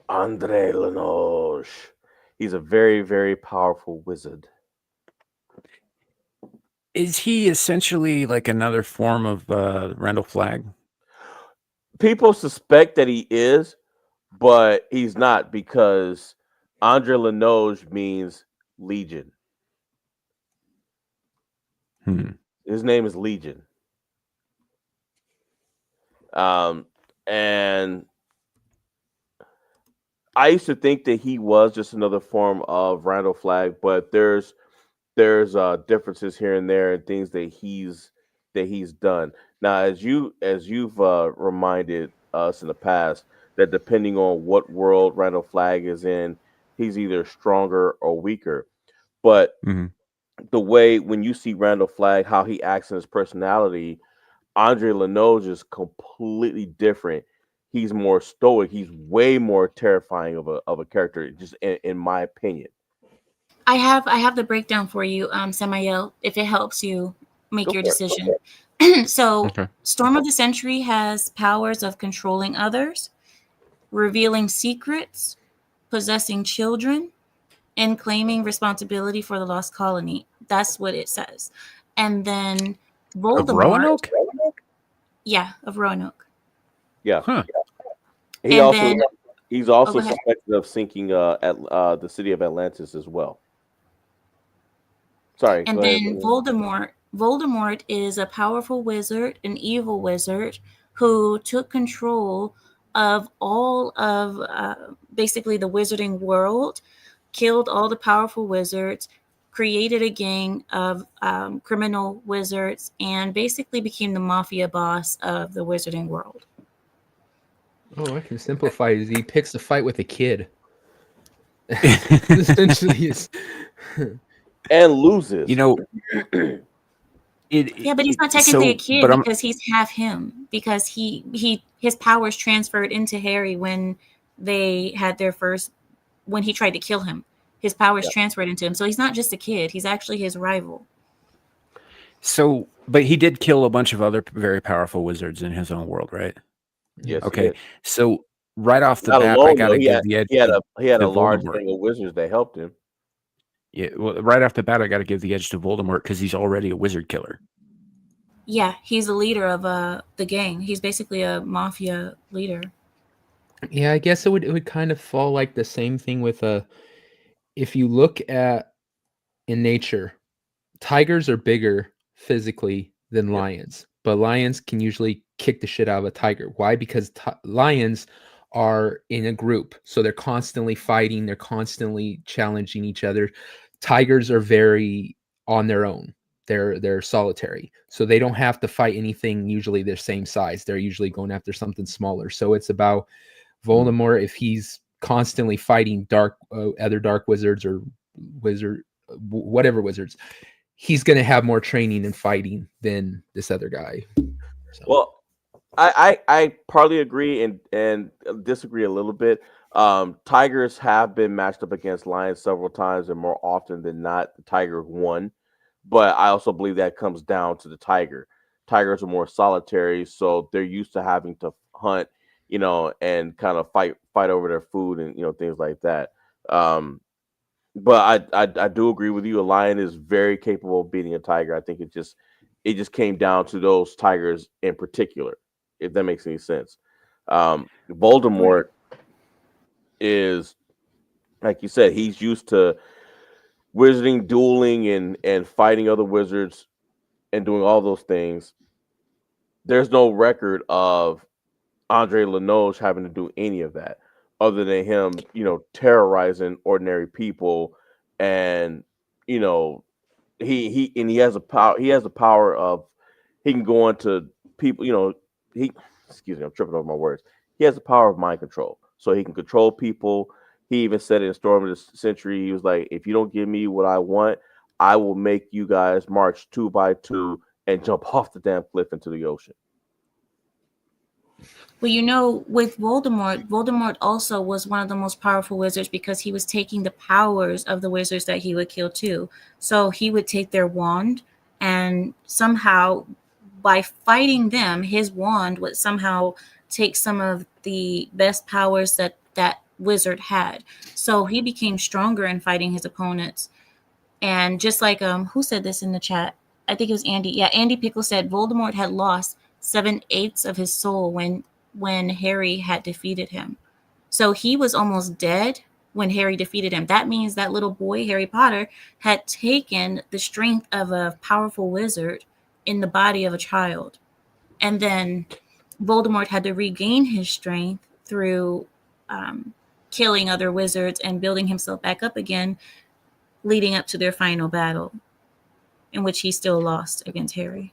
Andre Lenoge. He's a very, very powerful wizard. Is he essentially like another form of Randall Flagg? People suspect that he is, but he's not, because Andre Lenoge means Legion. His name is Legion. And I used to think that he was just another form of Randall Flagg, but there's differences here and there and things that he's done. Now, as you've reminded us in the past, that depending on what world Randall Flagg is in, he's either stronger or weaker. But the way, when you see Randall Flagg, how he acts in his personality, Andre Lenoge is completely different. He's more stoic. He's way more terrifying of a character, just in my opinion. I have the breakdown for you, Samael, if it helps you make your decision. So, Storm of the Century has powers of controlling others, revealing secrets, possessing children, and claiming responsibility for the lost colony. That's what it says. And then Voldemort. Of Roanoke? Yeah, of Roanoke. Yeah. Huh. He's also suspected of sinking at the city of Atlantis as well. Sorry. And then Voldemort is a powerful wizard, an evil wizard, who took control of all of basically the wizarding world, killed all the powerful wizards, created a gang of criminal wizards, and basically became the mafia boss of the wizarding world. Oh, I can simplify it. He picks a fight with a kid. Essentially, is. And loses. You know, yeah, but he's not technically a kid because he's half him, because his powers transferred into Harry when they had when he tried to kill him. His powers transferred into him. So he's not just a kid. He's actually his rival. So But he did kill a bunch of other very powerful wizards in his own world, right? Yes, he Okay, did. so right off the Not bat, I alone though. gotta give the edge He had to a large Voldemort. thing of wizards that helped him. Yeah, well, right off the bat, I gotta give the edge to Voldemort because he's already a wizard killer. Yeah, he's the leader of the gang. He's basically a mafia leader. Yeah, I guess it would kind of fall like the same thing with if you look at in nature, tigers are bigger physically than Yep. lions, but lions can usually kick the shit out of a tiger. Why? Because lions are in a group, so they're constantly fighting, they're constantly challenging each other. Tigers are very on their own. They're solitary, so they don't have to fight anything usually their same size. They're usually going after something smaller. So it's about Voldemort, if he's constantly fighting other dark wizards or whatever wizards, he's going to have more training and fighting than this other guy. So. Well, I partly agree and disagree a little bit. Tigers have been matched up against lions several times, and more often than not, the tiger won. But I also believe that comes down to the tiger. Tigers are more solitary, so they're used to having to hunt, and kind of fight over their food and things like that. But I do agree with you. A lion is very capable of beating a tiger. I think it just came down to those tigers in particular, if that makes any sense. Voldemort is, like you said, he's used to wizarding, dueling, and fighting other wizards and doing all those things. There's no record of Andre Lenoge having to do any of that, other than him, terrorizing ordinary people, and you know, he has a power. He has the power of he can go into people. He excuse me, I'm tripping over my words. He has the power of mind control, so he can control people. He even said it in Storm of the Century. He was like, "If you don't give me what I want, I will make you guys march 2 by 2 and jump off the damn cliff into the ocean." Well, with Voldemort also was one of the most powerful wizards because he was taking the powers of the wizards that he would kill too. So he would take their wand, and somehow by fighting them, his wand would somehow take some of the best powers that wizard had. So he became stronger in fighting his opponents. And just like who said this in the chat? I think it was Andy. Yeah, Andy Pickle said Voldemort had lost 7/8 of his soul when Harry had defeated him. So he was almost dead when Harry defeated him. That means that little boy, Harry Potter, had taken the strength of a powerful wizard in the body of a child. And then Voldemort had to regain his strength through killing other wizards and building himself back up again, leading up to their final battle, in which he still lost against Harry.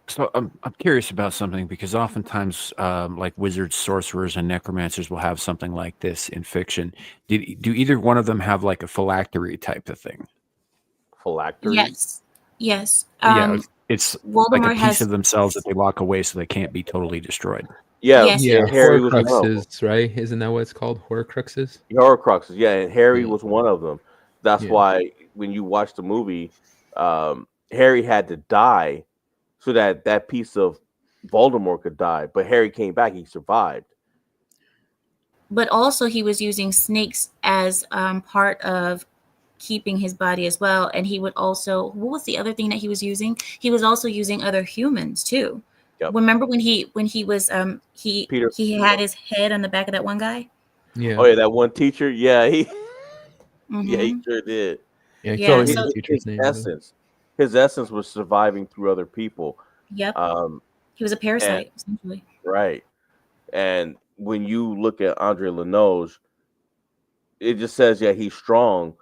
So I'm curious about something because oftentimes, like wizards, sorcerers, and necromancers will have something like this in fiction. Do either one of them have like a phylactery type of thing? Phylactery? Yes. Yeah, it's like a Voldemort piece of themselves that they lock away so they can't be totally destroyed. Yeah, Yes. Yeah, Harry was one of them. Horcruxes, right? Isn't that what it's called? Horcruxes? Horcruxes, yeah, and Harry Yeah. was one of them. That's Yeah. why when you watch the movie, Harry had to die so that piece of Voldemort could die. But Harry came back; he survived. But also he was using snakes as part of keeping his body as well. And he would also, what was the other thing that he was using? He was also using other humans too. Yep. Remember when he was Peter. he had his head on the back of that one guy? Yeah. Oh yeah, that one teacher. Yeah, he Mhm. yeah he sure did. Yeah, I Yeah, can't So remember so- the teacher's his name, though. essence was surviving through other people. Yep. Um, He was a parasite, essentially. right. And when you look at Andre Lenoge, it just says, yeah, he's strong,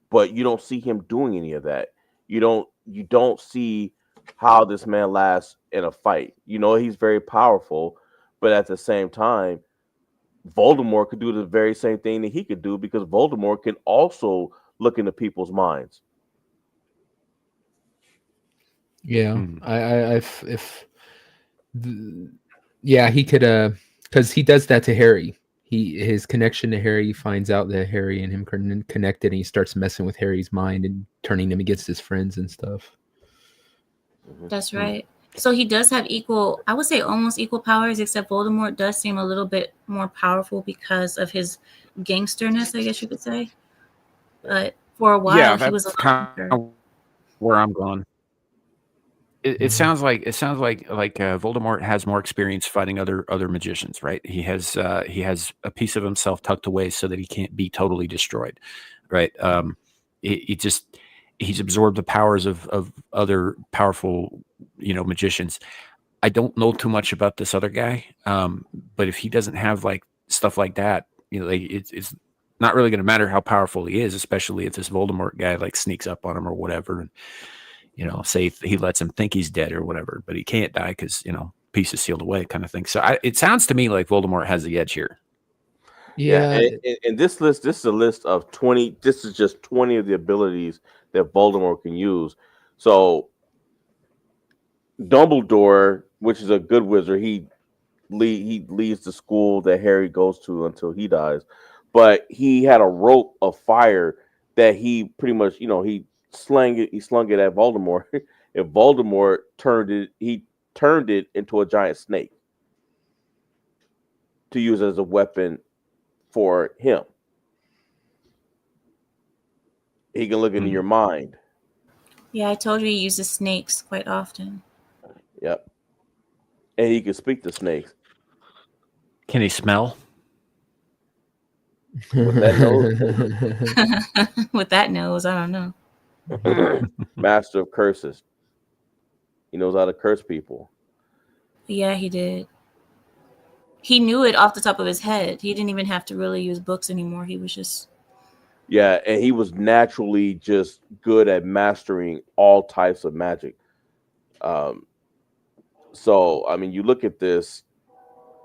but you don't see him doing any of that. You don't see how this man lasts in a fight. He's very powerful, but at the same time, Voldemort could do the very same thing that he could do because Voldemort can also look into people's minds. Yeah, Mhm. Yeah, he could, because he does that to Harry. His connection to Harry, finds out that Harry and him are connected, and he starts messing with Harry's mind and turning him against his friends and stuff. That's right. So he does have equal, I would say almost equal powers, except Voldemort does seem a little bit more powerful because of his gangsterness, I guess you could say. But for a while, Yeah, he was a that's little kind weaker. of where I'm going. It sounds like Voldemort has more experience fighting other magicians, right? He has a piece of himself tucked away so that he can't be totally destroyed, right? He's absorbed the powers of other powerful, magicians. I don't know too much about this other guy, but if he doesn't have like stuff like that, like it's not really going to matter how powerful he is, especially if this Voldemort guy like sneaks up on him or whatever, and say he lets him think he's dead or whatever, but he can't die because peace is sealed away, kind of thing. So it sounds to me like Voldemort has the edge here. Yeah, and this list, this is a list of 20. This is just 20 of the abilities that Voldemort can use. So Dumbledore, which is a good wizard, he leads the school that Harry goes to until he dies. But he had a rope of fire that he pretty much, he slung it at Voldemort. And Voldemort turned it into a giant snake to use as a weapon for him. He can look into your mind. Yeah, I told you he uses snakes quite often. Yep. And he can speak to snakes. Can he smell? With that nose, With that nose, I don't know. master of curses. He knows how to curse people. Yeah, he did. He knew it off the top of his head. He didn't even have to really use books anymore. He was just Yeah, and he was naturally just good at mastering all types of magic. So I mean, you look at this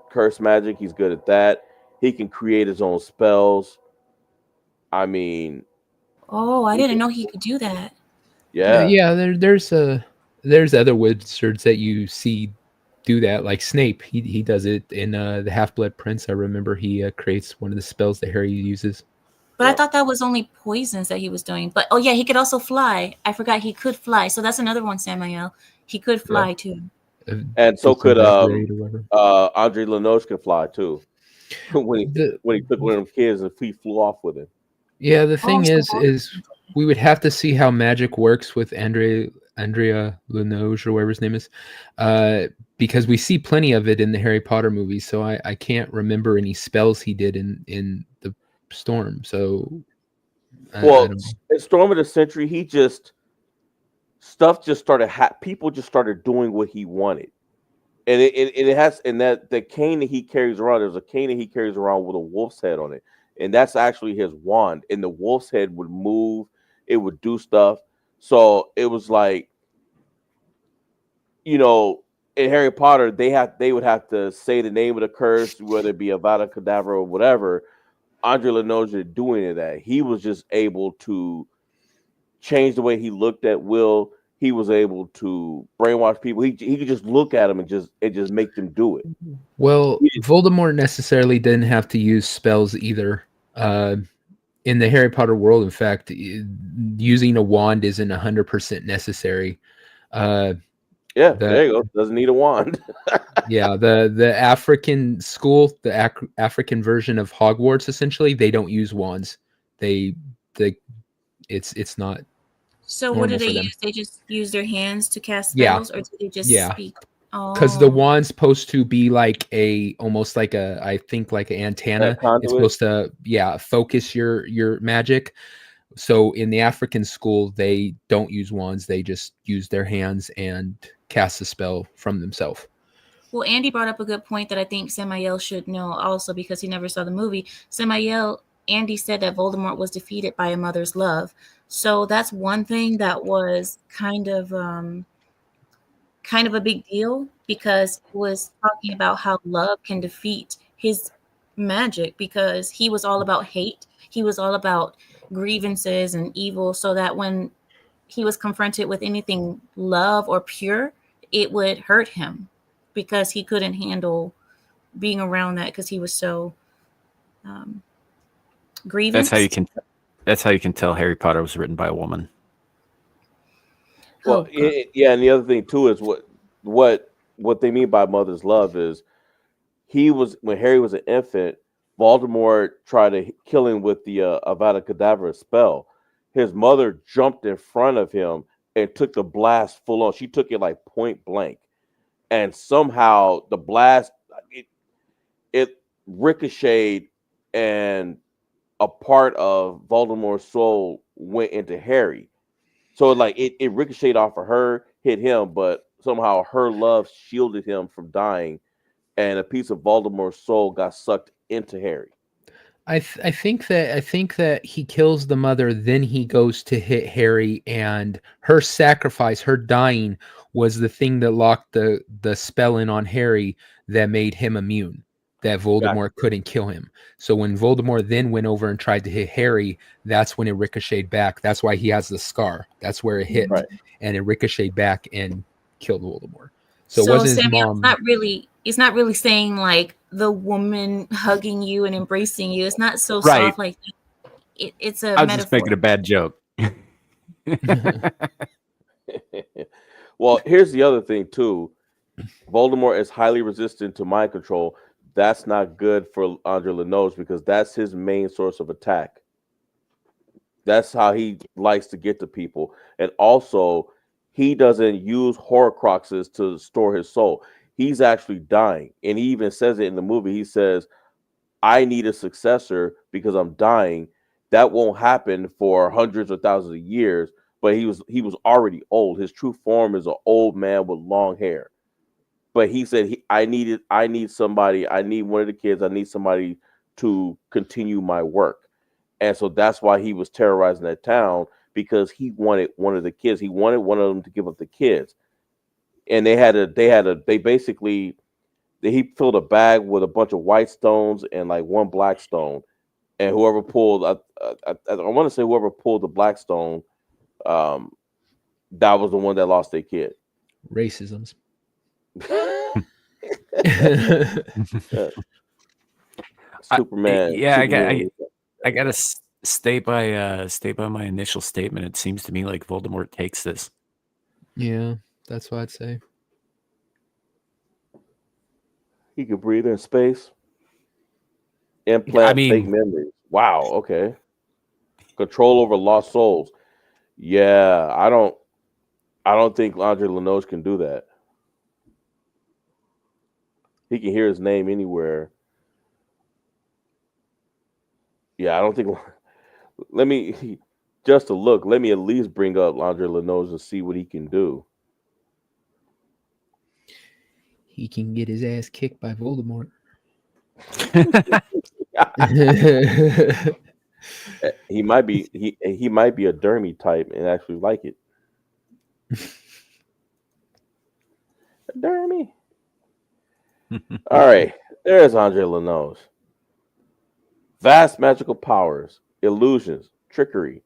curse magic. He's good at that. He can create his own spells. I mean, Oh, I he didn't can, know he could do that. yeah, yeah. There's other wizards that you see do that, like Snape. He does it in the Half Blood Prince. I remember he creates one of the spells that Harry uses. But I yeah. thought that was only poisons that he was doing. But oh yeah, he could also fly. I forgot he could fly. So that's another one, Samael. He could fly too. And so Just could evaporate or whatever. Andre Lenoche can fly too. when The- he took one of them kids and he flew off with him. Yeah, the Oh, thing so is we would have to see how magic works with Andrea Lenoge or whatever his name is, because we see plenty of it in the Harry Potter movies. So I can't remember any spells he did in the Storm. So I Well, don't know. in Storm of the Century, stuff just started. People just started doing what he wanted, and it has, and that the cane that he carries around. There's a cane that he carries around with a wolf's head on it, and that's actually his wand. And the wolf's head would move, it would do stuff. So it was like, in Harry Potter, they would have to say the name of the curse, whether it be Avada Kedavra or whatever. Andre Lenoge didn't do any of that. He was just able to change the way he looked at Will. He was able to brainwash people. He could just look at them and just make them do it. Well, Voldemort necessarily didn't have to use spells either. In the Harry Potter world, in fact, using a wand isn't 100% necessary. Yeah, there you go. Doesn't need a wand. Yeah, the African school, the African version of Hogwarts, essentially, they don't use wands. It's not. So what do normal they for them. use? They just use their hands to cast Yeah. spells, or do they just Yeah. speak? Because the Oh, wand's supposed to be like almost like I think like an antenna. It's conduit? supposed to focus your magic. So in the African school, they don't use wands. They just use their hands and cast a spell from themselves. well, Andy brought up a good point that I think Samael should know also because he never saw the movie. Andy said that Voldemort was defeated by a mother's love. So that's one thing that was kind of a big deal because it was talking about how love can defeat his magic because he was all about hate. He was all about grievances and evil, so that when he was confronted with anything love or pure, it would hurt him because he couldn't handle being around that because he was so grievous. That's how you can tell Harry Potter was written by a woman. Well, Oh God. yeah, and the other thing too is what they mean by mother's love is he was when Harry was an infant. Voldemort tried to kill him with the Avada Kedavra spell. His mother jumped in front of him and took the blast full on. She took it like point blank, and somehow the blast it, it ricocheted, and a part of Voldemort's soul went into Harry. So like it ricocheted off of her, hit him, but somehow her love shielded him from dying, and a piece of Voldemort's soul got sucked into Harry. I think that he kills the mother, then he goes to hit Harry, and her sacrifice, her dying, was the thing that locked the spell in on Harry that made him immune. That Voldemort couldn't kill him. So when Voldemort then went over and tried to hit Harry, that's when it ricocheted back. That's why he has the scar. That's where it hit, Right. and it ricocheted back and killed Voldemort. So it So wasn't his Samuel, mom. it's not really saying like the woman hugging you and embracing you. It's not so Right. soft like that. It's a I was metaphor. just making a bad joke. Well, here's the other thing too. Voldemort is highly resistant to mind control. That's not good for Andre Lenoge because that's his main source of attack. That's how he likes to get to people. And also, he doesn't use Horcruxes to store his soul. He's actually dying. And he even says it in the movie. He says, I need a successor because I'm dying. That won't happen for hundreds or thousands of years. But he was already old. His true form is an old man with long hair. But he said, I need somebody. I need one of the kids. I need somebody to continue my work. And so that's why he was terrorizing that town, because he wanted one of the kids. He wanted one of them to give up the kids. And he filled a bag with a bunch of white stones and like one black stone. And whoever pulled, I want to say whoever pulled the black stone, that was the one that lost their kid. Racisms. Superman. I gotta stay by my initial statement. It seems to me like Voldemort takes this. Yeah, that's what I'd say. He could breathe in space. Implant fake memories. Wow. Okay. Control over lost souls. Yeah, I don't think Andre Lenoge can do that. He can hear his name anywhere. Yeah, I don't think. Let me just to look. Let me at least bring up Andre Lenoge and see what he can do. He can get his ass kicked by Voldemort. He might be a dermy type and actually like it. Dermy. All right, there's Andre Lenoge. Vast magical powers, illusions, trickery,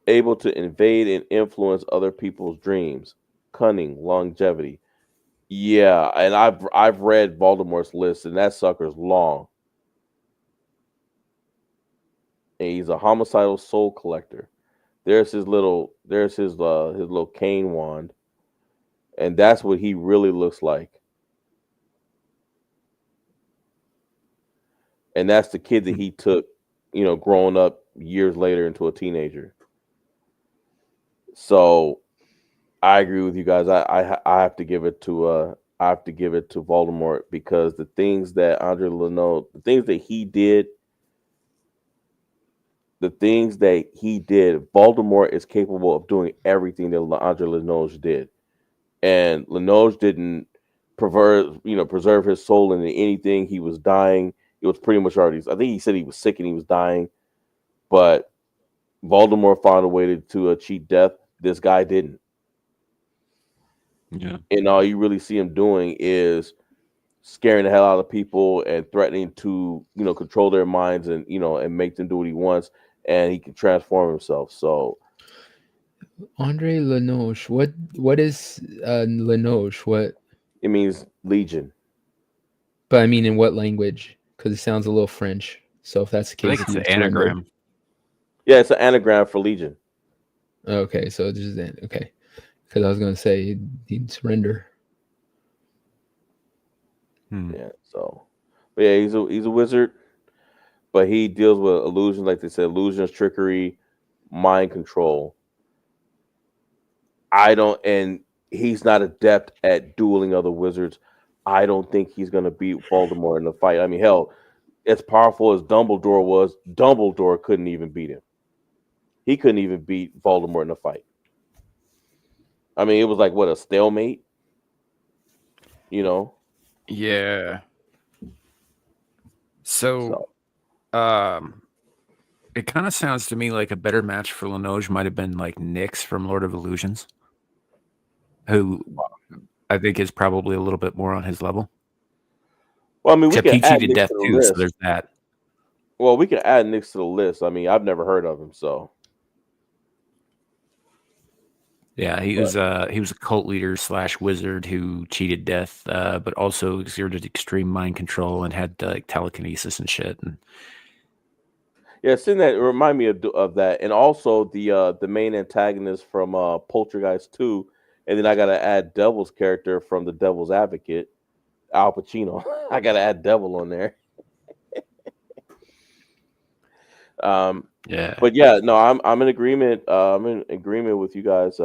able to invade and influence other people's dreams, cunning, longevity. Yeah, and I've read Voldemort's list, and that sucker's long. And he's a homicidal soul collector. There's his little cane wand, and that's what he really looks like. And that's the kid that he took, growing up years later into a teenager. So I agree with you guys. I have to give it to Voldemort, because the things that Andre Lenoge, the things that he did, Voldemort is capable of doing everything that Andre Lenoge did. And Lenoge didn't preserve his soul into anything. He was dying. It was pretty much already. I think he said he was sick and he was dying, but Voldemort found a way to cheat death. This guy didn't. Yeah. And all you really see him doing is scaring the hell out of people and threatening to, control their minds and, and make them do what he wants. And he can transform himself. So, Andre Lenoge. What is Lenoge? What it means legion. But I mean, in what language? Because it sounds a little French. So if that's the I case, think it's an anagram. Yeah, it's an anagram for legion. Okay, so this is okay. Because I was going to say he'd surrender. Yeah. So, but yeah, he's a wizard, but he deals with illusions, like they said, illusions, trickery, mind control. I don't, and he's not adept at dueling other wizards. I don't think he's gonna beat Voldemort in the fight. I mean, hell, as powerful as Dumbledore was, Dumbledore couldn't even beat him. He couldn't even beat Voldemort in a fight. I mean, it was like what, a stalemate, you know? Yeah. So, it kind of sounds to me like a better match for Linoge might have been like Nyx from Lord of Illusions, who I think is probably a little bit more on his level. Well, I mean, Except we he can add cheated Nyx death to the too, list. so there's that. Well, we can add Nyx to the list. I mean, I've never heard of him, so Yeah, he was a cult leader / wizard who cheated death, but also exerted extreme mind control and had like telekinesis and shit. And yeah, seeing that, it remind me of that, and also the main antagonist from Poltergeist 2, and then I gotta add Devil's character from The Devil's Advocate, Al Pacino. I gotta add Devil on there. yeah, But yeah, no, I'm in agreement. I'm in agreement with you guys.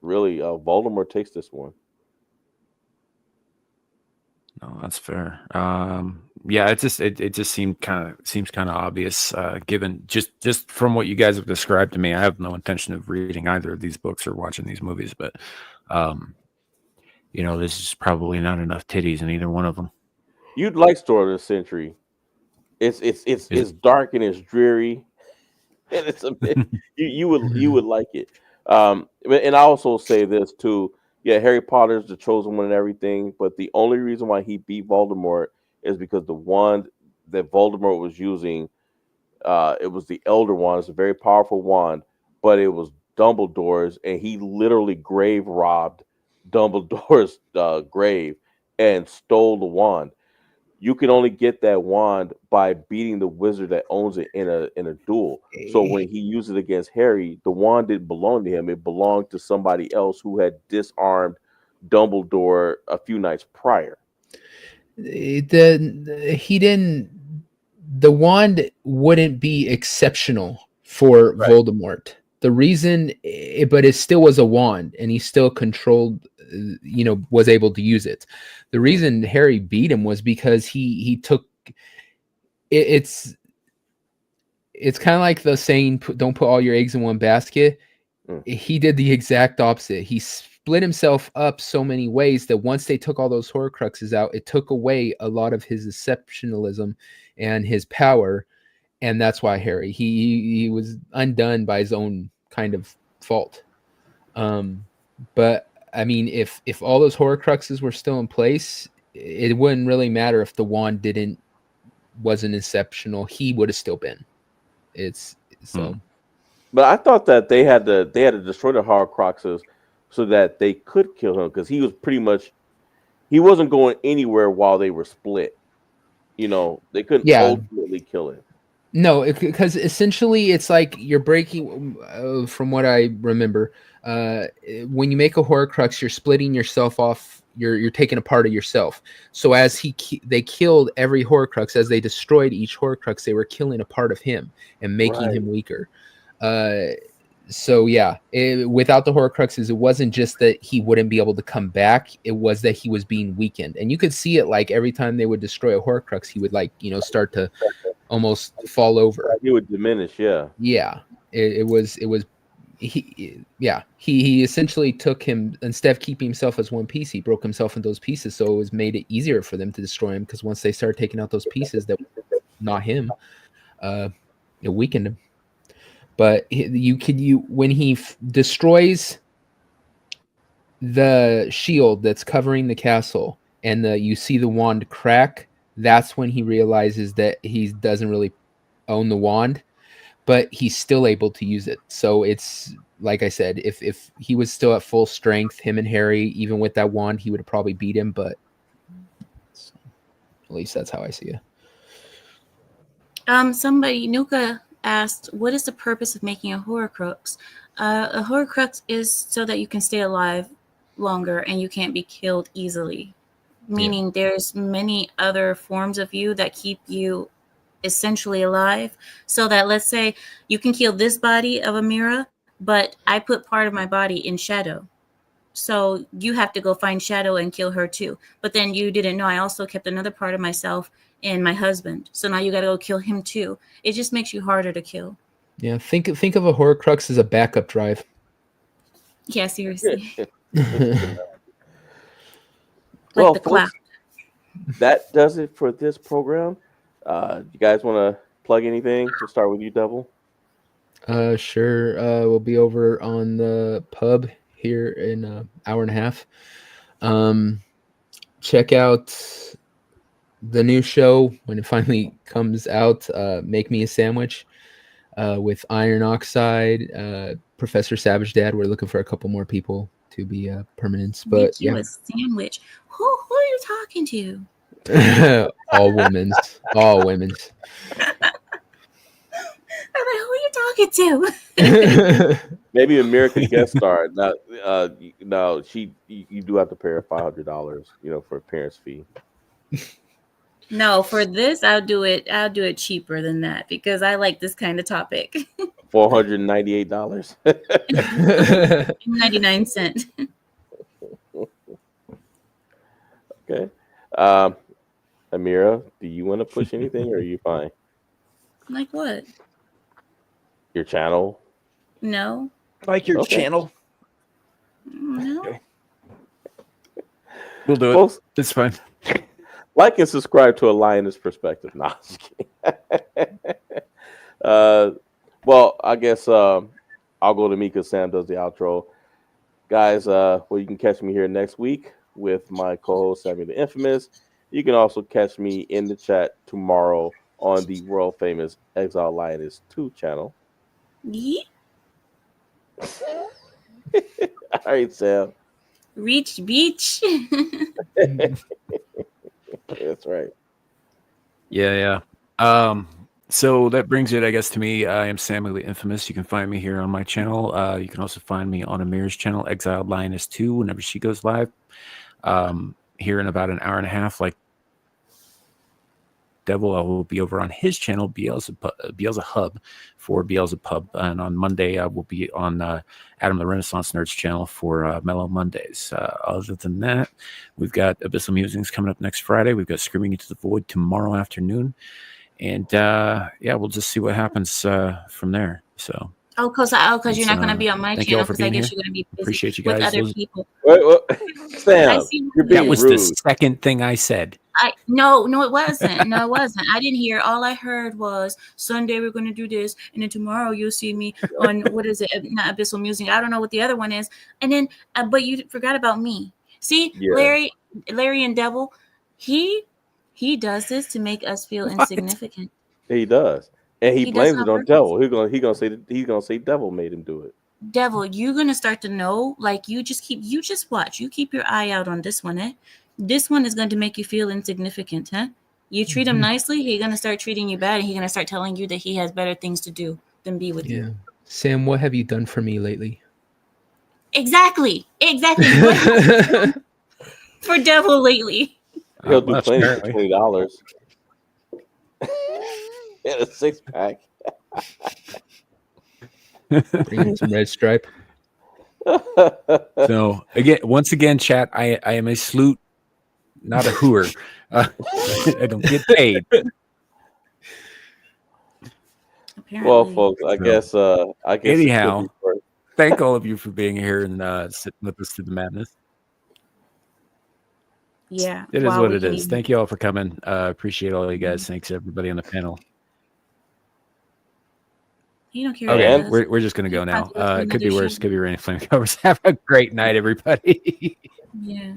Really, Voldemort takes this one. no, that's fair. Yeah, it just seems kind of obvious, given just from what you guys have described to me. I have no intention of reading either of these books or watching these movies, but this is probably not enough titties in either one of them. You'd like Story of the Century. It's dark and it's dreary, and it's a bit, you would like it. And I also say this too. Yeah, Harry Potter's the chosen one and everything, but the only reason why he beat Voldemort is because the wand that Voldemort was using, it was the Elder Wand. It's a very powerful wand, but it was Dumbledore's, and he literally grave robbed Dumbledore's grave and stole the wand. You can only get that wand by beating the wizard that owns it in a duel. So when he used it against Harry, the wand didn't belong to him. It belonged to somebody else who had disarmed Dumbledore a few nights prior. The wand wouldn't be exceptional for Voldemort. The reason, but it still was a wand, and he still controlled, was able to use it. The reason Harry beat him was because he took it. It's kind of like the saying, "Don't put all your eggs in one basket." He did the exact opposite. He split himself up so many ways that once they took all those Horcruxes out, it took away a lot of his exceptionalism and his power, and that's why Harry he was undone by his own kind of fault. But I mean, if all those Horcruxes were still in place, it wouldn't really matter if the wand wasn't exceptional. He would have still been. It's so. But I thought that they had to destroy the Horcruxes so that they could kill him, because he was pretty much, he wasn't going anywhere while they were split. They couldn't ultimately kill him. No, because essentially it's like you're breaking, from what I remember, when you make a Horcrux, you're splitting yourself off. You're taking a part of yourself. So as they killed every Horcrux, as they destroyed each Horcrux, they were killing a part of him and making him weaker. So yeah, without the Horcruxes, it wasn't just that he wouldn't be able to come back. It was that he was being weakened, and you could see it like every time they would destroy a Horcrux, he would start to almost fall over. He would diminish. Yeah. It was he essentially took him, instead of keeping himself as one piece, he broke himself into those pieces, so it was made it easier for them to destroy him, because once they started taking out those pieces that were not him, it weakened him. But when he destroys the shield that's covering the castle, and you see the wand crack, that's when he realizes that he doesn't really own the wand, but he's still able to use it. So it's like I said, if he was still at full strength, him and Harry, even with that wand, he would have probably beat him. But at least that's how I see it. Somebody, Nuka asked, what is the purpose of making a Horcrux? A Horcrux is so that you can stay alive longer and you can't be killed easily. Meaning there's many other forms of you that keep you essentially alive. So that, let's say you can kill this body of Amira, but I put part of my body in Shadow. So you have to go find Shadow and kill her too. But then you didn't know I also kept another part of myself in my husband. So now you got to go kill him too. It just makes you harder to kill. Yeah, think of a Horcrux as a backup drive. Yeah, seriously. Well, Like the cloud. that does it for this program. You guys want to plug anything? To start with you, Devil. Sure. We'll be over on the pub here in an hour and a half. Check out the new show when it finally comes out. Make Me a Sandwich with Iron Oxide, Professor Savage Dad. We're looking for a couple more people to be permanents, but Make you a sandwich. Who are you talking to? all women's. I'm like, who are you talking to? Maybe Amira could guest star. No, you do have to pay her $500, for appearance fee. No, for this I'll do it cheaper than that because I like this kind of topic. $498. 99 cents. Okay. Amira, do you want to push anything or are you fine? Like what? Your channel? No. Like your channel. No. Okay. We'll do it. Folks, It's fine. like and subscribe to A Lioness Perspective. Nah, just kidding. Well, I guess I'll go to me because Sam does the outro. Guys, you can catch me here next week with my co-host Sammy the Infamous. You can also catch me in the chat tomorrow on the world famous Exile Lioness 2 channel. Yeah. All right, Sam. Reach beach. That's right. Yeah. So that brings it, I guess, to me. I am Sammy the Infamous. You can find me here on my channel. You can also find me on Amir's channel, Exiled Lioness 2, whenever she goes live. Here in about an hour and a half, like Devil, I will be over on his channel, Beelzebub for Beelzebub. And on Monday, I will be on Adam the Renaissance Nerd's channel for Mellow Mondays. Other than that, we've got Abyssal Musings coming up next Friday. We've got Screaming Into the Void tomorrow afternoon. And we'll just see what happens from there. So. Because you're not going to be on my channel because I guess you're going to be busy Appreciate you with guys. other people. Wait, Sam, you're That being was rude. the second thing I said. No, it wasn't. No, it wasn't. I didn't hear. All I heard was Sunday we're going to do this, and then tomorrow you'll see me on what is it? Not Abyssal Musing. I don't know what the other one is. And then, but you forgot about me. See, Yeah. Larry and Devil, he does this to make us feel insignificant. He does, and he blames does it on on Devil. He's gonna say Devil made him do it. Devil, you're gonna start to know. Like you just watch. You keep your eye out on this one. This one is going to make you feel insignificant, huh? You treat him nicely, he's gonna start treating you bad, and he's gonna start telling you that he has better things to do than be with you. Sam, what have you done for me lately? Exactly. What have you done for Devil lately? He'll do plenty for apparently. $20. And a 6-pack. Bring in some red stripe. So once again, chat, I am a sloot, not a hooer. I don't get paid. Apparently. Well, folks, I guess Anyhow, thank all of you for being here and sitting with us through the madness. Yeah. It is what it is. Thank you all for coming. Appreciate all you guys. Thanks everybody on the panel. You don't care. Okay, we're just gonna go now. It could be worse. Could be raining flame covers. Have a great night, everybody. Yeah.